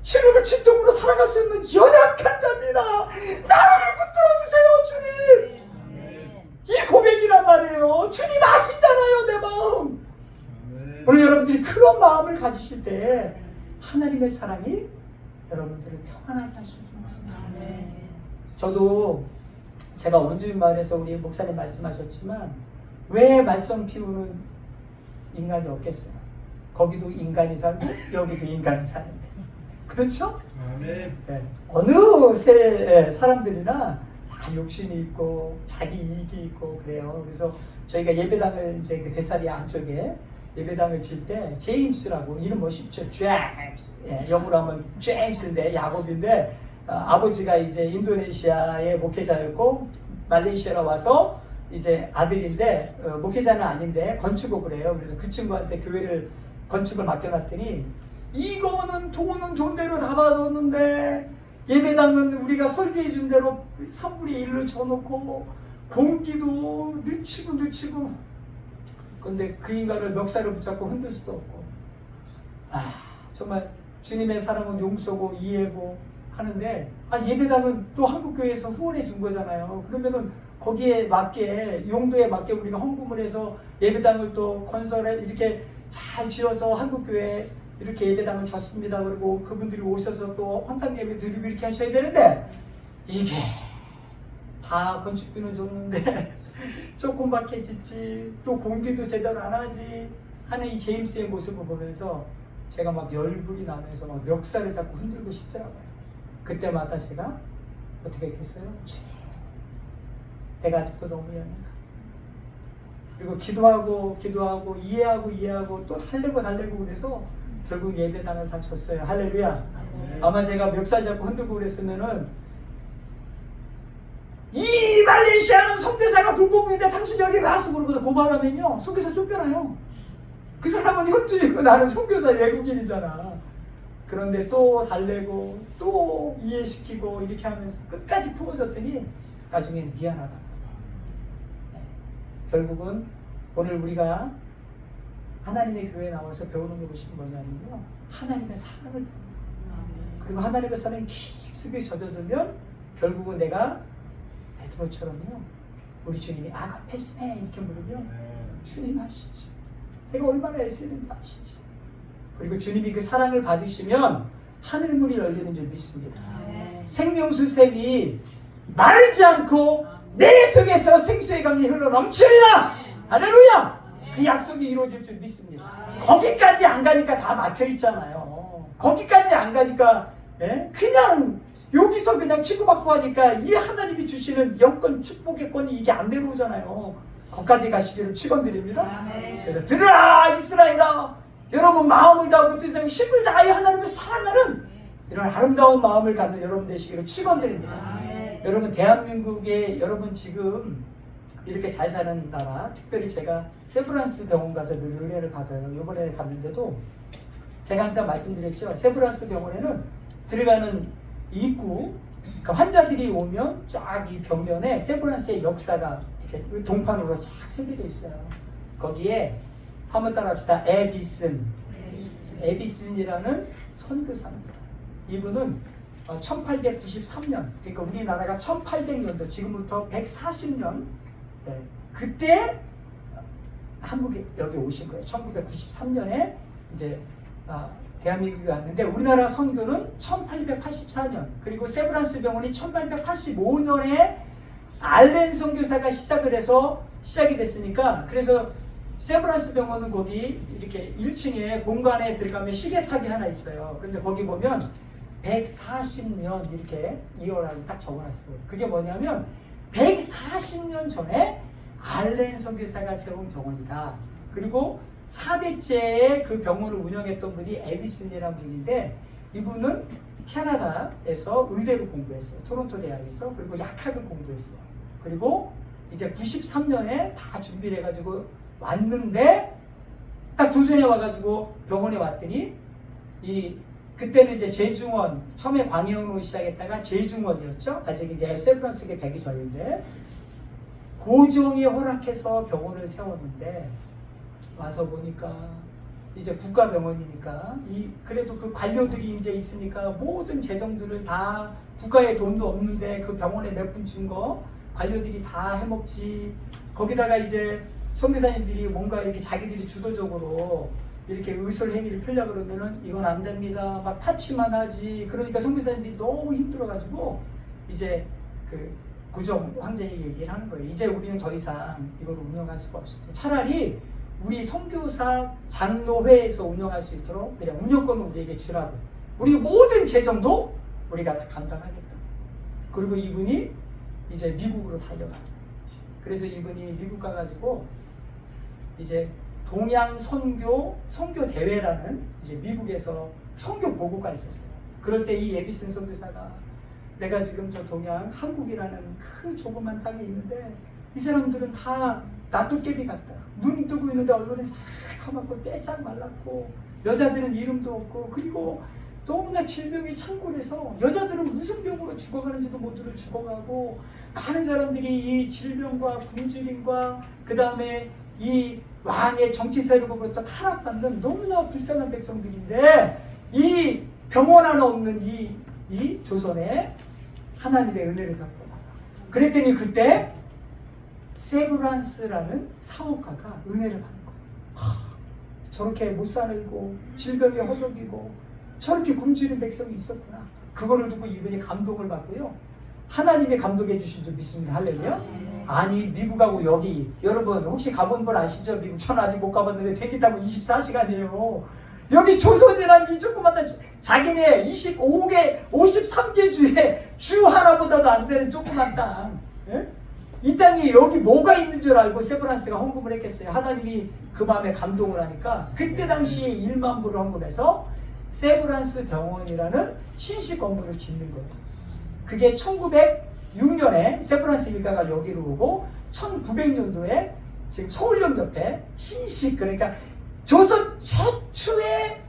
주님을 진정으로 사랑할 수 있는 연약한 자입니다. 나를 붙들어 주세요, 주님. 이 고백이란 말이에요. 주님 아시잖아요, 내 마음. 오늘 여러분들이 그런 마음을 가지실 때 하나님의 사랑이 여러분들을 평안하게 하실 줄 믿습니다. 저도 제가 원주민 마을에서 우리 목사님 말씀하셨지만 왜 말썽 피우는 인간이 없겠어요? 거기도 인간이 살고 여기도 인간이 사는데, 그렇죠? 네. 어느 사람들이나 다 욕심이 있고 자기 이익이 있고 그래요. 그래서 저희가 예배당을 이제 그 데살리아 안쪽에 예배당을 질 때 제임스라고 이름 멋있죠. 제임스. 영어로 하면 제임스인데 야곱인데 아버지가 이제 인도네시아의 목회자였고 말레이시아로 와서 이제 아들인데 목회자는 아닌데 건축업을 해요. 그래서 그 친구한테 교회를 건축을 맡겨놨더니 이거는 돈은 돈대로 다 받았는데 예배당은 우리가 설계해 준 대로 3분의 1로 쳐놓고 공기도 늦추고 근데 그 인간을 멱살을 붙잡고 흔들 수도 없고, 정말 주님의 사랑은 용서고 이해고 하는데 예배당은 또 한국교회에서 후원해 준 거잖아요. 그러면은 거기에 맞게 용도에 맞게 우리가 헌금을 해서 예배당을 또 건설해 이렇게 잘 지어서 한국교회 이렇게 예배당을 졌습니다. 그리고 그분들이 오셔서 또 헌당 예배 드리고 이렇게 하셔야 되는데 이게 다 건축비는 줬는데 조금밖에 짓지 또 공기도 제대로 안 하지 하는 이 제임스의 모습을 보면서 제가 막 열불이 나면서 막 멱살을 잡고 흔들고 싶더라고요. 그때마다 제가 어떻게 했겠어요? 내가 아직도 너무 연약하. 그리고 기도하고 이해하고 또 달래고 그래서 결국 예배당을 다 줬어요. 할렐루야. 아마 제가 멱살 잡고 흔들고 그랬으면은 이 말레이시아는 선교사가 불법인데 당신 여기 왜 와서 그러고 고발하면요 선교사 쫓겨나요. 그 사람은 현주이고 나는 선교사 외국인이잖아. 그런데 또 달래고 또 이해시키고 이렇게 하면서 끝까지 품어줬더니 나중엔 미안하다. 결국은 오늘 우리가 하나님의 교회에 나와서 배우는 것이 뭐냐면요 하나님의 사랑을 배우는 거예요. 그리고 하나님의 사랑이 깊숙이 젖어들면 결국은 내가 베드로처럼요 우리 주님이 아가페스메 이렇게 부르면 주님 아시죠. 내가 얼마나 애쓰는지 아시죠. 그리고 주님이 그 사랑을 받으시면 하늘문이 열리는 줄 믿습니다. 생명수 샘이 마르지 않고 내 속에서 생수의 강이 흘러 넘치리라. 할렐루야. 그 약속이 이루어질 줄 믿습니다. 거기까지 안 가니까 다 막혀 있잖아요. 거기까지 안 가니까 그냥 여기서 그냥 치고받고 하니까 이 하나님이 주시는 영권 축복의 권이 이게 안 내려오잖아요. 거기까지 가시기를 축원드립니다. 그래서 들으라 이스라엘아, 여러분 마음을 다하고 뜻을 힘을 다하여 하나님을 사랑하는 이런 아름다운 마음을 갖는 여러분 되시기를 축원드립니다. 여러분 대한민국에 여러분 지금 이렇게 잘 사는 나라, 특별히 제가 세브란스 병원 가서 늘 은혜를 받아요. 이번에 갔는데도 제가 항상 말씀드렸죠. 세브란스 병원에는 들어가는 입구, 그러니까 환자들이 오면 쫙 이 벽면에 세브란스의 역사가 이렇게 동판으로 쫙 새겨져 있어요. 거기에 한번 따라합시다. 에비슨이라는 선교사입니다. 이분은 1893년, 그러니까 우리나라가 1800년도, 지금부터 140년, 그때 한국에 여기 오신 거예요. 1993년에 이제 대한민국에 왔는데 우리나라 선교는 1884년 그리고 세브란스 병원이 1885년에 알렌 선교사가 시작이 됐으니까 그래서 세브란스 병원은 거기 이렇게 1층에 공간에 들어가면 시계탑이 하나 있어요. 그런데 거기 보면 140년 이렇게 이어라고 딱 적어놨어요. 그게 뭐냐면 140년 전에 알렌 선교사가 세운 병원이다. 그리고 4대째의 그 병원을 운영했던 분이 에비슨이라는 분인데 이분은 캐나다에서 의대를 공부했어요. 토론토 대학에서. 그리고 약학을 공부했어요. 그리고 이제 93년에 다 준비를 해가지고 왔는데 딱 조선에 와가지고 병원에 왔더니 그때는 이제 제중원 처음에 광해원으로 시작했다가 제중원이었죠. 아직 이제 세브란스에 되기 전인데 고종이 허락해서 병원을 세웠는데 와서 보니까 이제 국가병원이니까 그래도 그 관료들이 이제 있으니까 모든 재정들을 다 국가에 돈도 없는데 그 병원에 몇 푼 준 거 관료들이 다 해먹지. 거기다가 이제 선교사님들이 뭔가 이렇게 자기들이 주도적으로 이렇게 의술 행위를 펴려고 그러면은 이건 안 됩니다. 막 타치만 하지. 그러니까 선교사님들이 너무 힘들어가지고 이제 그 고종 황제에게 얘기를 하는 거예요. 이제 우리는 더 이상 이걸 운영할 수가 없습니다. 차라리 우리 선교사 장로회에서 운영할 수 있도록 그냥 운영권을 우리에게 주라고. 우리 모든 재정도 우리가 다 감당하겠다. 그리고 이분이 이제 미국으로 달려가요. 그래서 이분이 미국 가가지고 이제 동양 선교 대회라는 이제 미국에서 선교 보고가 있었어요. 그럴 때 이 에비슨 선교사가 내가 지금 저 동양 한국이라는 큰 조그만 땅에 있는데 이 사람들은 다 낫도깨비 같다. 눈 뜨고 있는데 얼굴은 새카맣고 빼짝 말랐고 여자들은 이름도 없고 그리고 너무나 질병이 창궐해서 여자들은 무슨 병으로 죽어가는지도 모르고 죽어가고 많은 사람들이 이 질병과 굶주림과 그 다음에 이 왕의 정치 세력으로부터 탄압받는 너무나 불쌍한 백성들인데 이 병원 하나 없는 이 조선에 하나님의 은혜를 받고 나가. 그랬더니 그때 세브란스라는 사업가가 은혜를 받는 거예요. 저렇게 못 살고 질병에 허덕이고 저렇게 굶주린 백성이 있었구나. 그거를 두고 이분이 감동을 받고요. 하나님이 감동해 주신 줄 믿습니다. 할렐루야. 아니 미국하고 여기 여러분 혹시 가본 분 아시죠? 미국 저는 아직 못 가봤는데 비행기 타고 24시간이에요. 여기 조선이란 이 조그만 자기네 53개 주에 주 하나보다도 안 되는 조그만 땅. 예? 이 땅이 여기 뭐가 있는 줄 알고 세브란스가 헌금을 했겠어요. 하나님이 그 마음에 감동을 하니까 그때 당시에 1만 불을 헌금해서 세브란스 병원이라는 신식 건물을 짓는 거예요. 그게 1906년에 세브란스 일가가 여기로 오고 1900년도에 지금 서울역 옆에 신식 그러니까 조선 최초의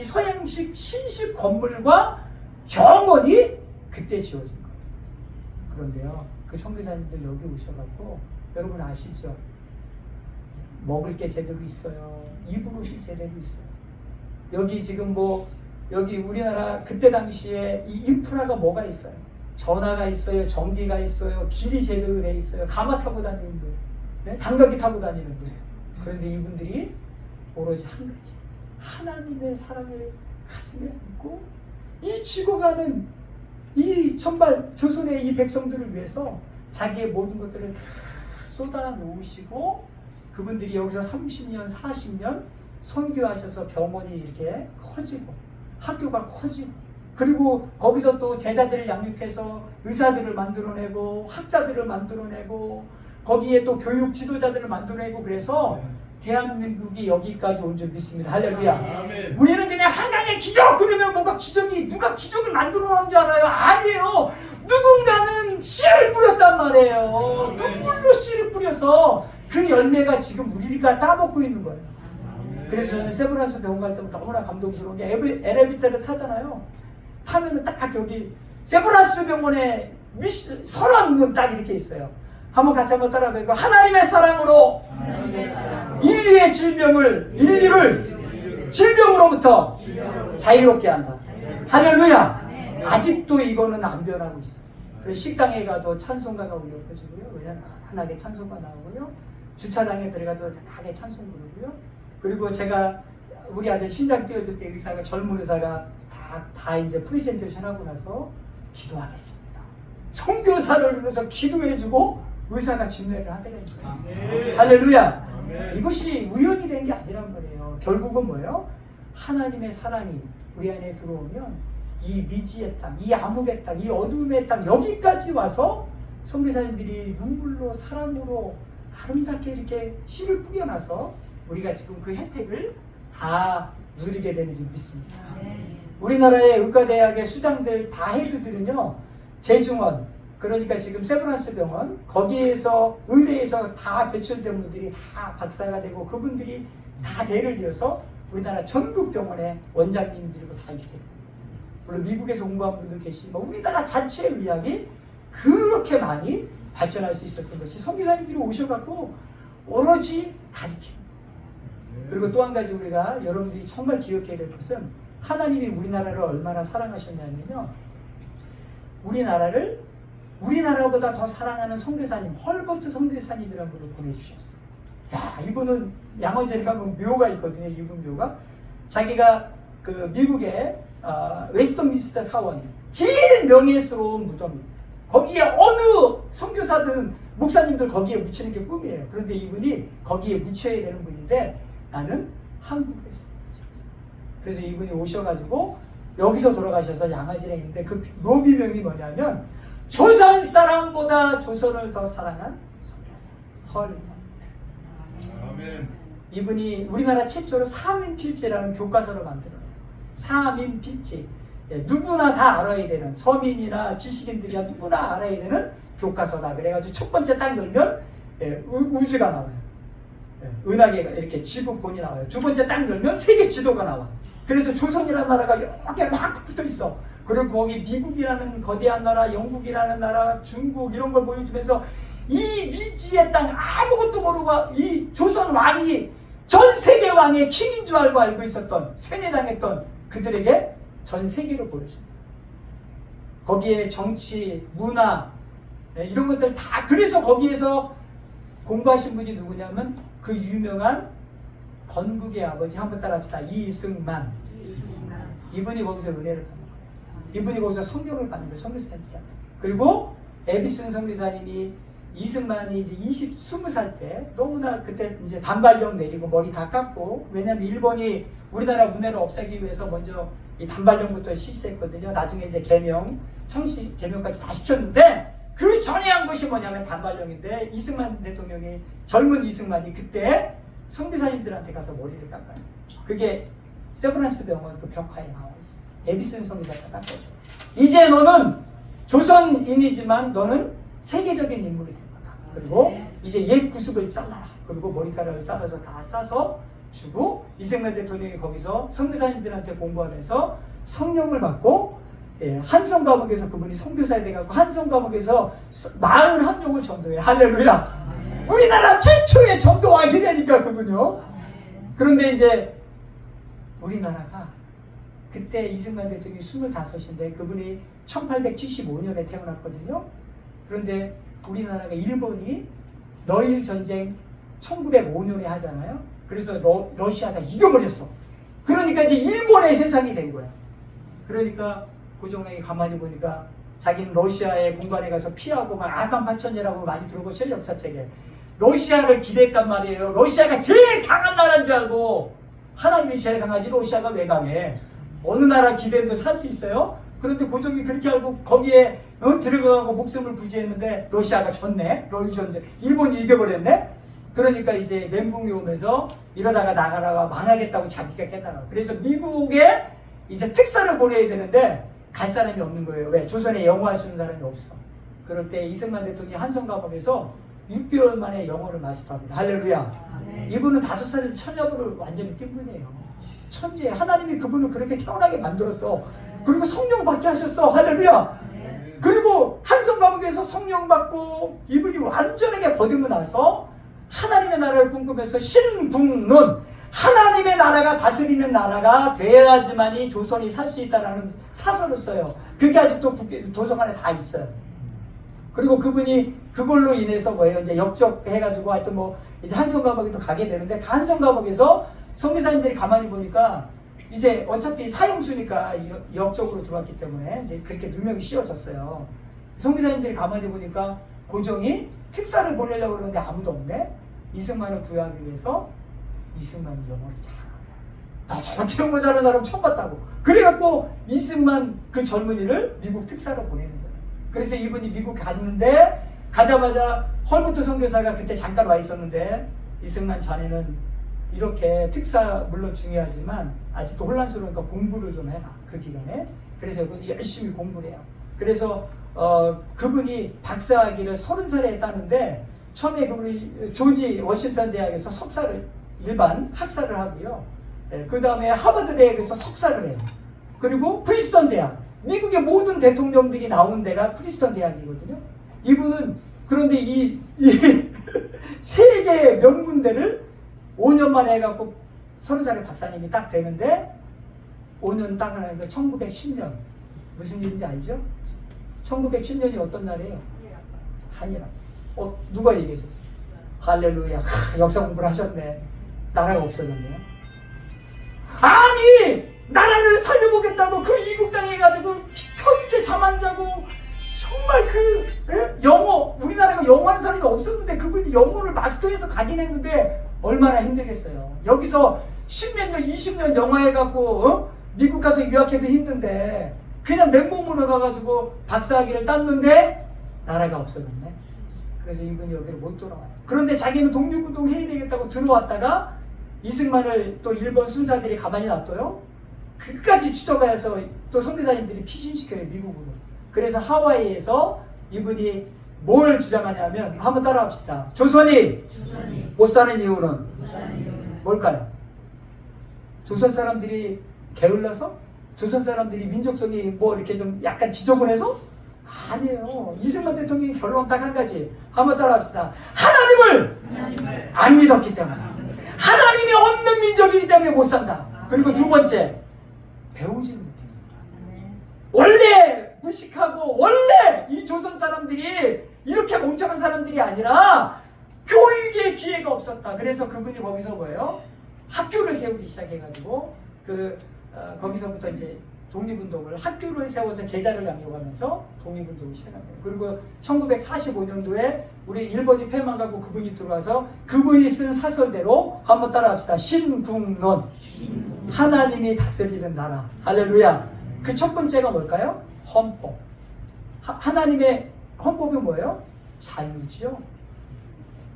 서양식 신식 건물과 병원이 그때 지어진 거예요. 그런데요, 그 선교사님들 여기 오셔갖고 여러분 아시죠? 먹을 게 제대로 있어요. 입을 옷이 제대로 있어요. 여기 지금 여기 우리나라 그때 당시에 이 인프라가 뭐가 있어요? 전화가 있어요. 전기가 있어요. 길이 제대로 돼 있어요. 가마 타고 다니는데, 네? 당나귀 타고 다니는데. 그런데 이분들이 오로지 한 가지 하나님의 사랑을 가슴에 안고 이 죽어가는 이 정말 조선의 이 백성들을 위해서 자기의 모든 것들을 다 쏟아 놓으시고 그분들이 여기서 30년 40년 선교하셔서 병원이 이렇게 커지고 학교가 커지고 그리고 거기서 또 제자들을 양육해서 의사들을 만들어내고 학자들을 만들어내고 거기에 또 교육 지도자들을 만들어내고 그래서 대한민국이 여기까지 온 줄 믿습니다. 할렐루야. 아멘. 우리는 그냥 한강의 기적 그러면 뭔가 기적이 누가 기적을 만들어 놓은 줄 알아요? 아니에요. 누군가는 씨를 뿌렸단 말이에요. 눈물로 씨를 뿌려서 그 열매가 지금 우리가 따먹고 있는 거예요. 그래서 저는 세브란스 병원 갈 때부터 너무나 감동스러운 게 엘리베이터를 타잖아요. 타면은 딱 여기 세브란스 병원에 선언문 딱 이렇게 있어요. 한번 같이 한번 따라해보고 하나님의 사랑으로 인류의 인류를 질병으로부터 자유롭게 한다. 할렐루야. 아직도 이거는 안 변하고 있어요. 그래서 식당에 가도 찬송가가 울려펴지고요. 하나님의 찬송가 나오고요. 주차장에 들어가서 다하게 찬송 부르고요. 그리고 제가 우리 아들 신장 띄워줄 때 의사가 젊은 의사가 다 이제 프레젠테이션 하고 나서 기도하겠습니다. 선교사를 위해서 기도해주고 의사가 집례를 하더라고요. 할렐루야. 이것이 우연이 된 게 아니란 말이에요. 결국은 뭐예요? 하나님의 사랑이 우리 안에 들어오면 이 미지의 땅, 이 암흑의 땅, 이 어둠의 땅 여기까지 와서 선교사님들이 눈물로 사랑으로 아름답게 이렇게 씨를 뿌려놔서 우리가 지금 그 혜택을 다 누리게 되는 줄 믿습니다. 우리나라의 의과대학의 수장들 다 헤드들은요, 재중원, 그러니까 지금 세브란스 병원, 거기에서 의대에서 다 배출된 분들이 다 박사가 되고 그분들이 다 대를 이어서 우리나라 전국 병원의 원장님들이고 다 이렇게 됩니다. 물론 미국에서 공부한 분들 계시지만 우리나라 자체의 의학이 그렇게 많이 발전할 수 있었던 것이 선교사님들이 오셔갖고 오로지 가르칩니다. 그리고 또 한 가지 우리가 여러분들이 정말 기억해야 될 것은 하나님이 우리나라를 얼마나 사랑하셨냐면요, 우리나라보다 더 사랑하는 선교사님, 헐버트 선교사님이라는 분을 보내주셨어요. 야, 이분은 양원절에 가면 묘가 있거든요. 이분 묘가 자기가 그 미국의 웨스턴민스터 사원 제일 명예스러운 무덤입니다. 거기에 어느 선교사든 목사님들 거기에 묻히는 게 꿈이에요. 그런데 이분이 거기에 묻혀야 되는 분인데 나는 한국에서, 그래서 이분이 오셔가지고 여기서 돌아가셔서 양화진에 있는데 그 묘비명이 뭐냐면 조선 사람보다 조선을 더 사랑한 선교사 헐. 아멘. 이분이 우리나라 최초로 사민필지라는 교과서를 만들어요. 사민필지. 예, 누구나 다 알아야 되는, 서민이나 지식인들이야 누구나 알아야 되는 교과서다. 그래가지고 첫 번째 딱 열면 우주가 나와요. 은하계가 이렇게 지구본이 나와요. 두 번째 딱 열면 세계 지도가 나와. 그래서 조선이라는 나라가 이렇게 막 붙어 있어. 그리고 거기 미국이라는 거대한 나라, 영국이라는 나라, 중국 이런 걸 보여주면서 이 미지의 땅 아무것도 모르고 이 조선 왕이 전 세계 왕의 킹인 줄 알고 있었던, 세뇌당했던 그들에게 전 세계를 보여줍니다. 거기에 정치, 문화 이런 것들 다, 그래서 거기에서 공부하신 분이 누구냐면 그 유명한 건국의 아버지, 한번 따라합시다. 이승만. 이분이 거기서 은혜를 받는 거예요. 이분이 거기서 성경을 받는 거예요. 선교사님들한테. 그리고 에비슨 선교사님이 이승만이 이제 20살 때 너무나 그때 이제 단발령 내리고 머리 다 깎고, 왜냐면 일본이 우리나라 문해를 없애기 위해서 먼저 이 단발령부터 실시했거든요. 나중에 이제 개명, 청시 개명까지 다 시켰는데 그 전에 한 것이 뭐냐면 단발령인데, 이승만 대통령이, 젊은 이승만이 그때 선교사님들한테 가서 머리를 깎아요. 그게 세브란스 병원 그 벽화에 나와 있어요. 에비슨 선교사가 깎아줘. 이제 너는 조선인이지만 너는 세계적인 인물이 된 거다. 그리고 이제 옛 구습을 잘라라. 그리고 머리카락을 잘라서 다 싸서 주고, 이승만 대통령이 거기서 선교사님들한테 공부하면서 성령을 받고, 한성 감옥에서 그분이 선교사에 돼가지고 한성 감옥에서 41명을 전도해. 할렐루야. 우리나라 최초의 전도왕이라니까 그분요. 그런데 이제 우리나라가 그때 이승만 대통령이 25인데 그분이 1875년에 태어났거든요. 그런데 우리나라가 일본이 러일 전쟁 1905년에 하잖아요. 그래서 러시아가 이겨버렸어. 그러니까 이제 일본의 세상이 된 거야. 그러니까 고종랑이 가만히 보니까 자기는 러시아의 공간에 가서 피하고 막 아간파천이라고 많이 들어보셨죠, 역사책에. 러시아를 기대했단 말이에요. 러시아가 제일 강한 나라인 줄 알고. 하나님이 제일 강하지 러시아가 왜 강해? 어느 나라 기대해도 살 수 있어요? 그런데 고종이 그렇게 알고 거기에 들어가고 목숨을 부지했는데 러시아가 졌네. 러일 전쟁. 일본이 이겨버렸네. 그러니까 이제 멘붕이 오면서 이러다가 나가라가 망하겠다고 자기가 깨달아. 그래서 미국에 이제 특사를 보내야 되는데 갈 사람이 없는 거예요. 왜? 조선에 영어 할 수 있는 사람이 없어. 그럴 때 이승만 대통령이 한성 감옥에서 6개월 만에 영어를 마스터합니다. 할렐루야. 이분은 5살에 천녀부를 완전히 띈 분이에요. 천재. 하나님이 그분을 그렇게 태어나게 만들었어. 그리고 성령 받게 하셨어. 할렐루야. 그리고 한성 감옥에서 성령 받고 이분이 완전하게 거듭나고 나서 하나님의 나라를 꿈꾸면서 신국론, 하나님의 나라가 다스리는 나라가 돼야지만이 조선이 살 수 있다라는 사설을 써요. 그게 아직도 도서관에 다 있어요. 그리고 그분이 그걸로 인해서 뭐예요? 이제 역적해가지고 하여튼 뭐 이제 한성 감옥에도 가게 되는데 그 한성 감옥에서 선교사님들이 가만히 보니까 이제 어차피 사형수니까 역적으로 들어왔기 때문에 이제 그렇게 누명이 씌워졌어요. 선교사님들이 가만히 보니까 고종이 특사를 보내려고 그러는데 아무도 없네. 이승만을 구하기 위해서 이승만이 영어를 잘한다. 나 저렇게 영어 잘하는 사람 처음 봤다고. 그래갖고 이승만 그 젊은이를 미국 특사로 보내는 거예요. 그래서 이분이 미국 갔는데 가자마자 헐부트 선교사가 그때 잠깐 와 있었는데 이승만 자네는 이렇게 특사 물론 중요하지만 아직도 혼란스러우니까 공부를 좀 해라 그 기간에. 그래서 여기서 열심히 공부를 해요. 그래서 그분이 박사학위를 30살에 따는데 처음에 그분이 조지 워싱턴 대학에서 석사를 일반 학사를 하고요. 그 다음에 하버드 대학에서 석사를 해요. 그리고 프린스턴 대학, 미국의 모든 대통령들이 나온 데가 프린스턴 대학이거든요. 이분은 그런데 이 세 개의 명문대를 5년 만에 해갖고 30살에 박사님이 딱 되는데 5년 딱 하니까 1910년 무슨 일인지 알죠? 1910년이 어떤 날이에요? 한일합. 누가 얘기했었어요? 할렐루야. 역사 공부를 하셨네. 나라가 없어졌네요. 아니! 나라를 살려보겠다고 그 이국 땅에 해가지고 피 터지게 잠 안 자고 정말 영어, 우리나라가 영어 하는 사람이 없었는데 그분이 영어를 마스터해서 가긴 했는데 얼마나 힘들겠어요. 여기서 10몇 년, 20년 영어 해갖고 미국 가서 유학해도 힘든데 그냥 맨몸으로 가가지고 박사학위를 땄는데 나라가 없어졌네. 그래서 이분이 여기를 못 돌아와요. 그런데 자기는 독립운동 해야 되겠다고 들어왔다가 이승만을 또 일본 순사들이 가만히 놔둬요. 끝까지 추적해서 또 선교사님들이 피신시켜요, 미국으로. 그래서 하와이에서 이분이 뭘 주장하냐면 한번 따라합시다. 조선이 못 사는 이유는 뭘까요? 조선 사람들이 게을러서? 조선 사람들이 민족성이 뭐 이렇게 좀 약간 지저분해서? 아니에요. 이승만 대통령이 결론 딱 한 가지. 한번 따라합시다. 하나님을 안 믿었기 때문에. 하나님이 없는 민족이기 때문에 못 산다. 그리고 두 번째, 배우지는 못했어. 원래 무식하고 원래 이 조선 사람들이 이렇게 멍청한 사람들이 아니라 교육의 기회가 없었다. 그래서 그분이 거기서 뭐예요? 학교를 세우기 시작해가지고 거기서부터 이제 독립운동을 학교를 세워서 제자를 양육하면서 독립운동을 시작합니다. 그리고 1945년도에 우리 일본이 패망하고 그분이 들어와서 그분이 쓴 사설대로 한번 따라합시다. 신국론. 하나님이 다스리는 나라. 할렐루야. 그 첫 번째가 뭘까요? 헌법. 하나님의 헌법이 뭐예요? 자유지요.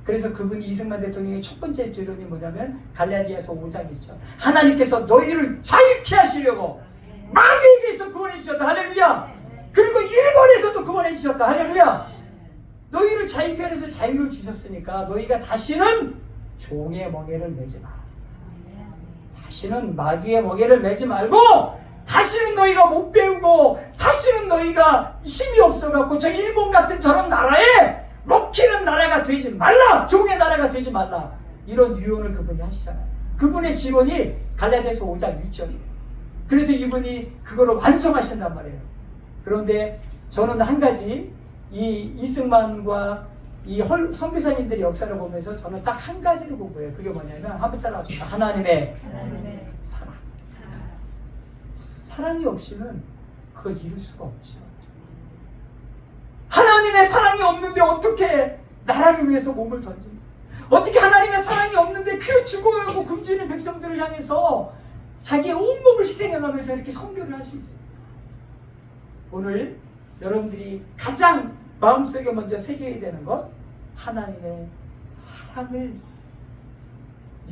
그래서 그분이 이승만 대통령의 첫 번째 주론이 뭐냐면 갈라디아서 5장 1절. 하나님께서 너희를 자유케 하시려고 마귀에게서 구원해 주셨다. 할렐루야. 그리고 일본에서도 구원해 주셨다. 할렐루야. 너희를 자유케 해서 자유를 주셨으니까 너희가 다시는 종의 멍에를 매지 마라. 다시는 마귀의 멍에를 매지 말고 다시는 너희가 못 배우고 다시는 너희가 힘이 없어갖고 저 일본 같은 저런 나라에 먹히는 나라가 되지 말라. 종의 나라가 되지 말라. 이런 유언을 그분이 하시잖아요. 그분의 지론이 갈라디아서 5장 1절이에요. 그래서 이분이 그거를 완성하신단 말이에요. 그런데 저는 한 가지 이 이승만과 이 선교사님들의 역사를 보면서 저는 딱 한 가지를 보고요. 그게 뭐냐면 한번 따라합시다. 하나님의 사랑. 사랑이 없이는 그걸 이룰 수가 없죠. 하나님의 사랑이 없는데 어떻게 나라를 위해서 몸을 던집니까? 어떻게 하나님의 사랑이 없는데 그 죽어가고 굶주리는 백성들을 향해서 자기의 온몸을 희생해가면서 이렇게 선교를 할 수 있습니다. 오늘 여러분들이 가장 마음속에 먼저 새겨야 되는 것, 하나님의 사랑을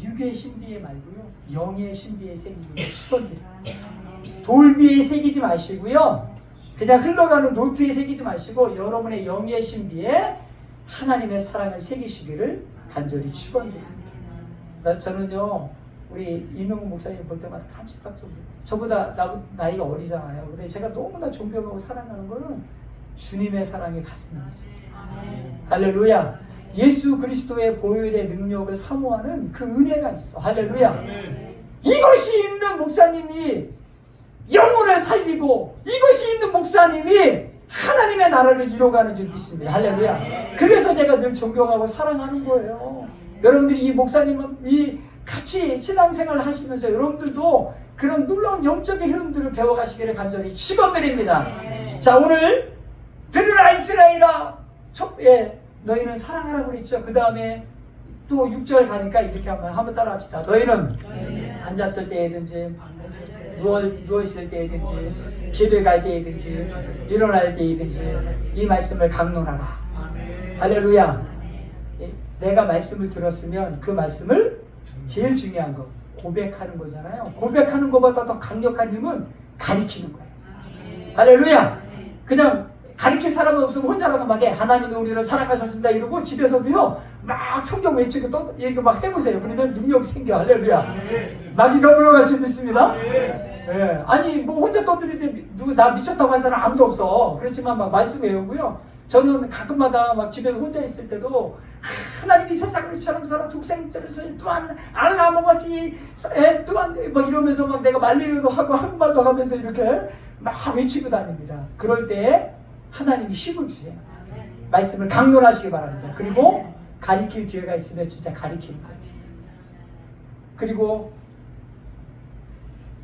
육의 신비에 말고요, 영의 신비에 새기기를 축원드립니다. 돌비에 새기지 마시고요, 그냥 흘러가는 노트에 새기지 마시고 여러분의 영의 신비에 하나님의 사랑을 새기시기를 간절히 축원드립니다. 저는요, 우리 이명훈 목사님 볼 때마다 깜짝깜짝 놀라요. 저보다 나이가 어리잖아요. 근데 제가 너무나 존경하고 사랑하는 거는 주님의 사랑이 가슴에 있습니다. 할렐루야. 예수 그리스도의 보혈의 능력을 사모하는 그 은혜가 있어. 할렐루야. 이것이 있는 목사님이 영혼을 살리고, 이것이 있는 목사님이 하나님의 나라를 이뤄가는 줄 믿습니다. 할렐루야. 그래서 제가 늘 존경하고 사랑하는 거예요. 여러분들이 이 목사님은 이 같이 신앙생활을 하시면서 여러분들도 그런 놀라운 영적인 흐름들을 배워가시기를 간절히 축원드립니다. 자, 오늘 들으라 이스라엘아, 너희는 사랑하라고 그랬죠. 그 다음에 또 6절 가니까 이렇게 한번 따라 합시다. 너희는 앉았을 때든지 누워있을 때든지 길을 갈 때든지 일어날 때든지 이 말씀을 강론하라. 할렐루야. 내가 말씀을 들었으면 그 말씀을 제일 중요한 거 고백하는 거잖아요. 고백하는 것보다 더 강력한 힘은 가리키는 거예요. 할렐루야. 그냥 가르칠 사람은 없으면 혼자라도 막 해. 하나님이 우리를 사랑하셨습니다 이러고 집에서도요 막 성경 외치고 또 얘기 막 해보세요. 그러면 능력 생겨. 할렐루야. 마귀가 물러갈지 믿습니다. 예. 아니 뭐 혼자 떠들이는데 누구 나 미쳤다고 한 사람 아무도 없어. 그렇지만 막 말씀 외우고요. 저는 가끔마다 막 집에서 혼자 있을 때도 하나님이 세상을 이처럼 살아 독생들을 또한 알라먹었지 또한 뭐 이러면서 막 내가 말리기도 하고 한마도 하면서 이렇게 막 외치고 다닙니다. 그럴 때 하나님이 힘을 주세요. 말씀을 강론하시기 바랍니다. 그리고 가리킬 기회가 있으면 진짜 가리키는 거예요. 그리고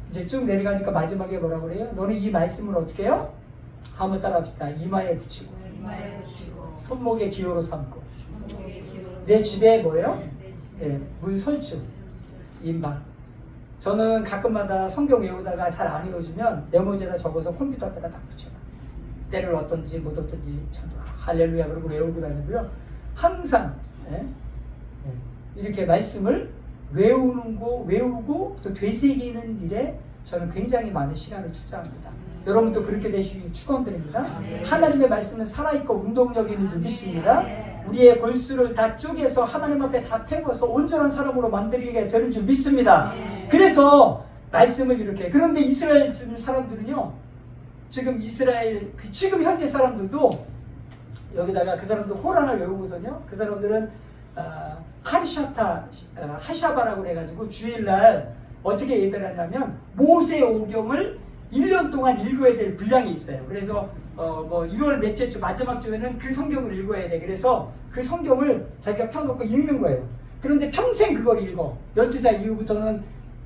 이제 쭉 내려가니까 마지막에 뭐라고 그래요? 너는 이 말씀을 어떻게 해요? 한번 따라 합시다. 이마에 붙이고 손목에 기호로 삼고 내 집에 뭐예요? 네, 문 설주 임방. 저는 가끔마다 성경 외우다가 잘 안 외워지면 메모지에다 적어서 컴퓨터 앞에다 딱 붙여요. 때를 어떤지 못 어떤지 저도 할렐루야 그러고 외우고 다니고요. 항상 이렇게 말씀을 외우고 또 되새기는 일에 저는 굉장히 많은 시간을 투자합니다. 여러분도 그렇게 되시길 축원드립니다. 하나님의 말씀은 살아있고 운동력이 있는 줄 믿습니다. 우리의 골수를 다 쪼개서 하나님 앞에 다 태워서 온전한 사람으로 만들게 되는 줄 믿습니다. 그래서 말씀을 이렇게. 그런데 이스라엘 사람들은요, 지금 지금 현재 사람들도 여기다가 그 사람도 호란을 외우거든요. 그 사람들은 하샤바라고 해가지고 주일날 어떻게 예배를 하냐면 모세 오경을 1년 동안 읽어야 될 분량이 있어요. 그래서 뭐 6월 넷째 주 마지막 주에는 그 성경을 읽어야 돼. 그래서 그 성경을 자기가 펴놓고 읽는 거예요. 그런데 평생 그걸 읽어. 12살 이후부터는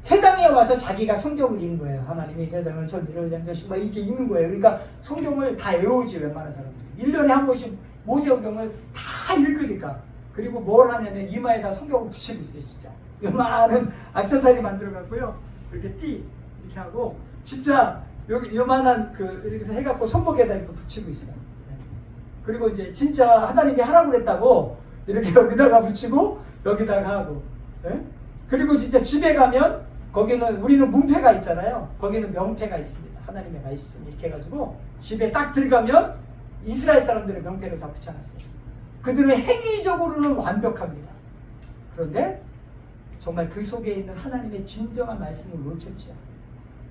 해당에 와서 자기가 성경을 읽는 거예요. 하나님이 세상을 천지를 양조시 막 이렇게 읽는 거예요. 그러니까 성경을 다 외우지 웬만한 사람들이. 1년에 한 번씩 모세오경을 다 읽으니까. 그리고 뭘 하냐면 이마에다 성경을 붙이고 있어요. 진짜 요만한 악세사리 만들어 갖고요. 이렇게 이렇게 하고 진짜 여기 요만한 이렇게 해서 해갖고 손목에다 이렇게 붙이고 있어요. 그리고 이제 진짜 하나님이 하라고 그랬다고 이렇게 여기다가 붙이고 여기다가 하고. 그리고 진짜 집에 가면 거기는 우리는 문패가 있잖아요. 거기는 명패가 있습니다. 하나님의 말씀 이렇게 해가지고 집에 딱 들어가면 이스라엘 사람들의 명패를 다 붙여놨어요. 그들은 행위적으로는 완벽합니다. 그런데 정말 그 속에 있는 하나님의 진정한 말씀을 놓쳤죠.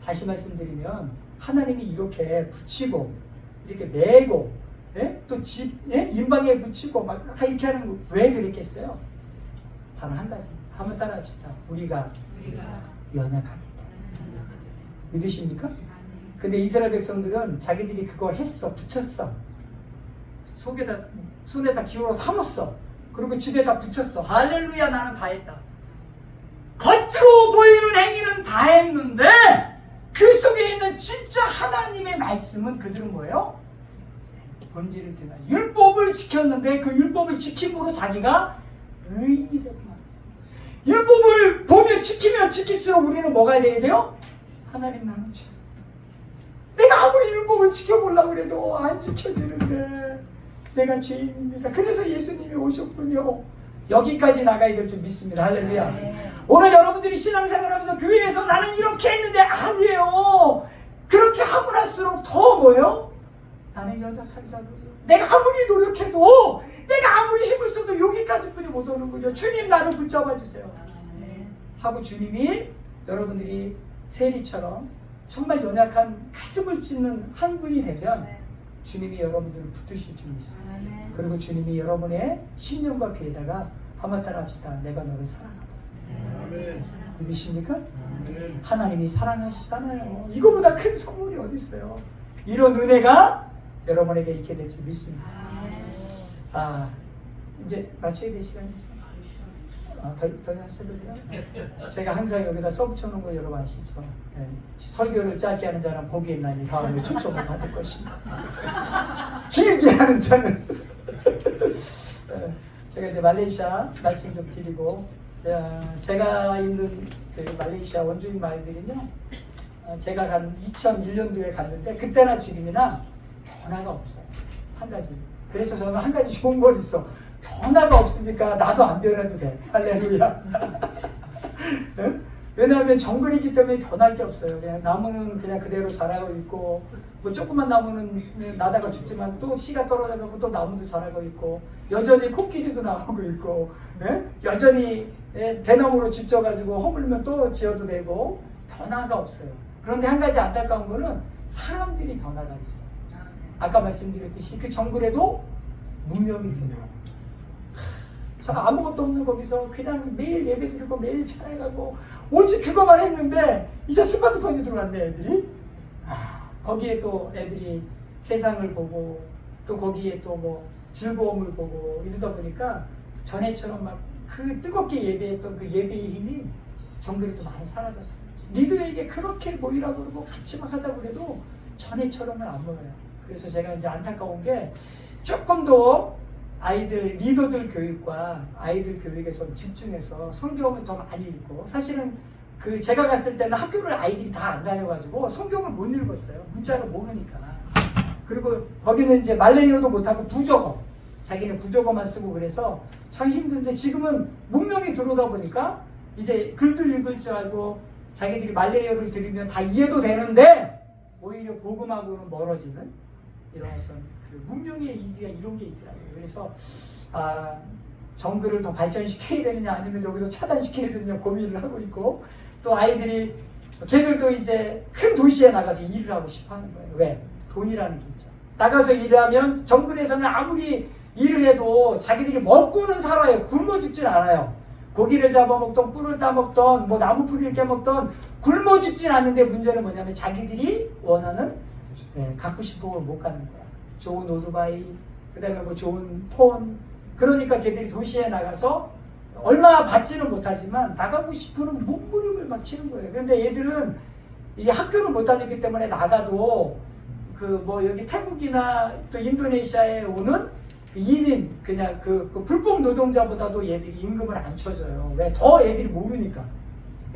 다시 말씀드리면 하나님이 이렇게 붙이고 이렇게 매고 또 집 인방에 붙이고 막 이렇게 하는 거 왜 그랬겠어요? 단 한 가지. 한번 따라합시다. 우리가 연약합니다. 믿으십니까? 근데 이스라엘 백성들은 자기들이 그걸 했어. 붙였어. 손에다 기호로 삼았어. 그리고 집에다 붙였어. 할렐루야 나는 다 했다. 겉으로 보이는 행위는 다 했는데 그 속에 있는 진짜 하나님의 말씀은 그들은 뭐예요? 본질을 드러나. 율법을 지켰는데 그 율법을 지킴으로 자기가 의인이 되고 말았어요. 율법을 보면 지키면 지킬수록 우리는 뭐가 돼야 돼요? 하나님 나는 죄. 내가 아무리 율법을 지켜보려고 해도 안 지켜지는데 내가 죄인입니다. 그래서 예수님이 오셨군요. 여기까지 나가야 될 줄 믿습니다. 할렐루야. 오늘 여러분들이 신앙생활하면서 교회에서 나는 이렇게 했는데 아니에요. 그렇게 하면 할수록 더 뭐예요? 나는 연약한 자로 내가 아무리 노력해도 내가 아무리 힘을 써도 여기까지뿐이 못 오는군요. 주님 나를 붙잡아 주세요. 하고 주님이 여러분들이 세리처럼 정말 연약한 가슴을 찢는 한 분이 되면 주님이 여러분들을 붙드실 줄 믿습니다. 그리고 주님이 여러분의 신념과 교회에다가 한번 따라 합시다. 내가 너를 사랑하다. 믿으십니까? 하나님이 사랑하시잖아요. 이거보다 큰 선물이 어디 있어요? 이런 은혜가 여러분에게 있게 될 줄 믿습니다. 이제 맞춰야 될 시간이죠. 더 하셔도 돼요? 제가 항상 여기다 써붙여놓은 거 여러분 아시죠? 네. 설교를 짧게 하는 자는 복이 있나니 다음에 초청을 받을 것입니다. 길게 하는 자는 제가 이제 말레이시아 말씀 좀 드리고, 제가 있는 그 말레이시아 원주민 마을들은요, 제가 간 2001년도에 갔는데 그때나 지금이나 변화가 없어요. 한 가지. 그래서 저는 한 가지 좋은 건 있어. 변화가 없으니까 나도 안 변해도 돼. 할렐루야. 네? 왜냐하면 정글이기 때문에 변할 게 없어요. 그냥 나무는 그냥 그대로 자라고 있고, 뭐 조그만 나무는 나다가 죽지만 또 씨가 떨어져가고 또 나무도 자라고 있고, 여전히 코끼리도 나오고 있고, 네? 여전히 대나무로 집 져가지고 허물면 또 지어도 되고, 변화가 없어요. 그런데 한 가지 안타까운 거는 사람들이 변화가 있어요. 아까 말씀드렸듯이 그 정글에도 문명이 들어요. 저 아무것도 없는 거기서 그냥 매일 예배 드리고 매일 찬양하고 오직 그것만 했는데 이제 스마트폰이 들어왔네 애들이. 거기에 또 애들이 세상을 보고 또 거기에 또 뭐 즐거움을 보고 이러다 보니까 전에처럼 막 그 뜨겁게 예배했던 그 예배의 힘이 정글이 또 많이 사라졌어요. 리더에게 그렇게 보이라고 그러고 같이 막 하자고 그래도 전에처럼은 안 보여요. 그래서 제가 이제 안타까운 게 조금 더 아이들 리더들 교육과 아이들 교육에 좀 집중해서 성경을 더 많이 읽고, 사실은 그 제가 갔을 때는 학교를 아이들이 다 안 다녀가지고 성경을 못 읽었어요. 문자를 모르니까. 그리고 거기는 이제 말레이어도 못하고 부적어, 자기는 부적어만 쓰고 그래서 참 힘든데, 지금은 문명이 들어오다 보니까 이제 글도 읽을 줄 알고 자기들이 말레이어를 들으면 다 이해도 되는데 오히려 복음하고는 멀어지는 이런 어떤 그 문명의 이기가 이런 게 있더라고요. 그래서 정글을 더 발전시켜야 되느냐 아니면 여기서 차단시켜야 되느냐 고민을 하고 있고, 또 아이들이 걔들도 이제 큰 도시에 나가서 일을 하고 싶어 하는 거예요. 왜? 돈이라는 게 있죠. 나가서 일하면 정글에서는 아무리 일을 해도 자기들이 먹고는 살아요. 굶어 죽진 않아요. 고기를 잡아먹던 꿀을 따먹던 뭐 나무풀이를 깨먹던 굶어 죽진 않는데, 문제는 뭐냐면 자기들이 원하는 갖고 싶은 걸 못 갖는 거야. 좋은 오토바이, 그 다음에 뭐 좋은 폰. 그러니까 걔들이 도시에 나가서 얼마 받지는 못하지만 나가고 싶은 몸부림을 막 치는 거예요. 그런데 얘들은 이 학교를 못 다녔기 때문에 나가도 그 뭐 여기 태국이나 또 인도네시아에 오는 그 이민, 그냥 그 불법 노동자보다도 얘들이 임금을 안 쳐줘요. 왜? 더 애들이 모르니까.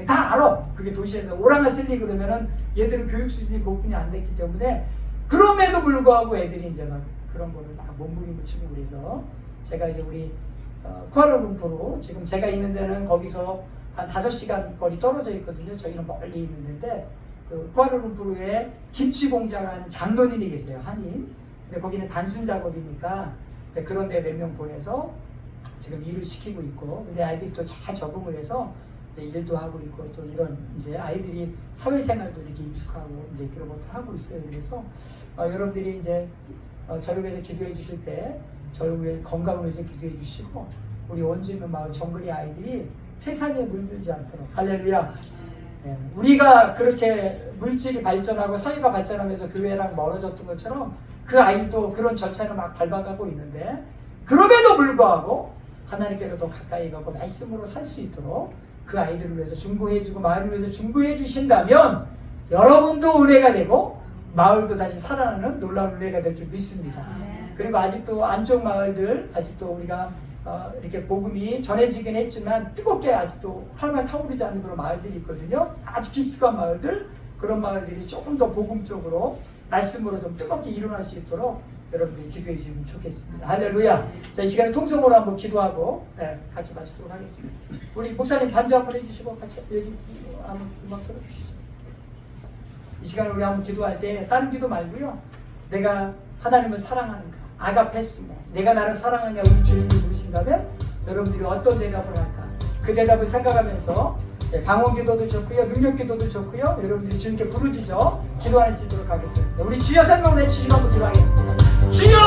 다 알아. 그게 도시에서 오랑아 쓸리 그러면은 얘들은 교육 수준이 고분이 안 됐기 때문에, 그럼에도 불구하고 애들이 이제 막 그런 거를 막 몸부림을 치고, 그래서 제가 이제 우리 쿠알라룸푸르, 지금 제가 있는 데는 거기서 한 5시간 거리 떨어져 있거든요. 저희는 멀리 있는 데인데, 그 쿠알라룸푸르에 김치 공장하는 장로님이 계세요. 한인. 근데 거기는 단순 작업이니까 이제 그런 데 몇 명 보내서 지금 일을 시키고 있고, 근데 아이들이 또 잘 적응을 해서 이제 일도 하고 있고, 또 이런 이제 아이들이 사회생활도 이렇게 익숙하고 이제 그런 것들 하고 있어요. 그래서 여러분들이 이제 저를 위해서 기도해 주실 때 저를 위해 건강을 위해서 기도해 주시고, 우리 원주민 마을 정글이 아이들이 세상에 물들지 않도록. 할렐루야. 우리가 그렇게 물질이 발전하고 사회가 발전하면서 교회랑 멀어졌던 것처럼 그 아이도 그런 절차를 막 밟아가고 있는데, 그럼에도 불구하고 하나님께로 더 가까이 가고 말씀으로 살 수 있도록 그 아이들을 위해서 중보해주고 마을을 위해서 중보해 주신다면 여러분도 은혜가 되고 마을도 다시 살아나는 놀라운 은혜가 될 줄 믿습니다. 그리고 아직도 안쪽 마을들, 아직도 우리가 이렇게 복음이 전해지긴 했지만 뜨겁게 아직도 활활 타오르지 않는 그런 마을들이 있거든요. 아주 깊숙한 마을들, 그런 마을들이 조금 더 복음적으로 말씀으로 좀 뜨겁게 일어날 수 있도록 여러분들이 기도해 주시면 좋겠습니다. 할렐루야. 자, 이 시간에 통성으로 한번 기도하고 같이 마치도록 하겠습니다. 우리 목사님 반주 한번 해주시고 같이 여기 한번 음악 들어주시죠. 이 시간에 우리 한번 기도할 때 다른 기도 말고요, 내가 하나님을 사랑하는가, 아가페스네, 내가 나를 사랑하냐 우리 주님을 물으신다면 여러분들이 어떤 대답을 할까, 그 대답을 생각하면서 방언 기도도 좋고요, 능력 기도도 좋고요, 여러분들이 주님께 부르짖어 기도하는 수 있도록 하겠습니다. 우리 주여 설명을 해주시고 한번 기도하겠습니다. 주여!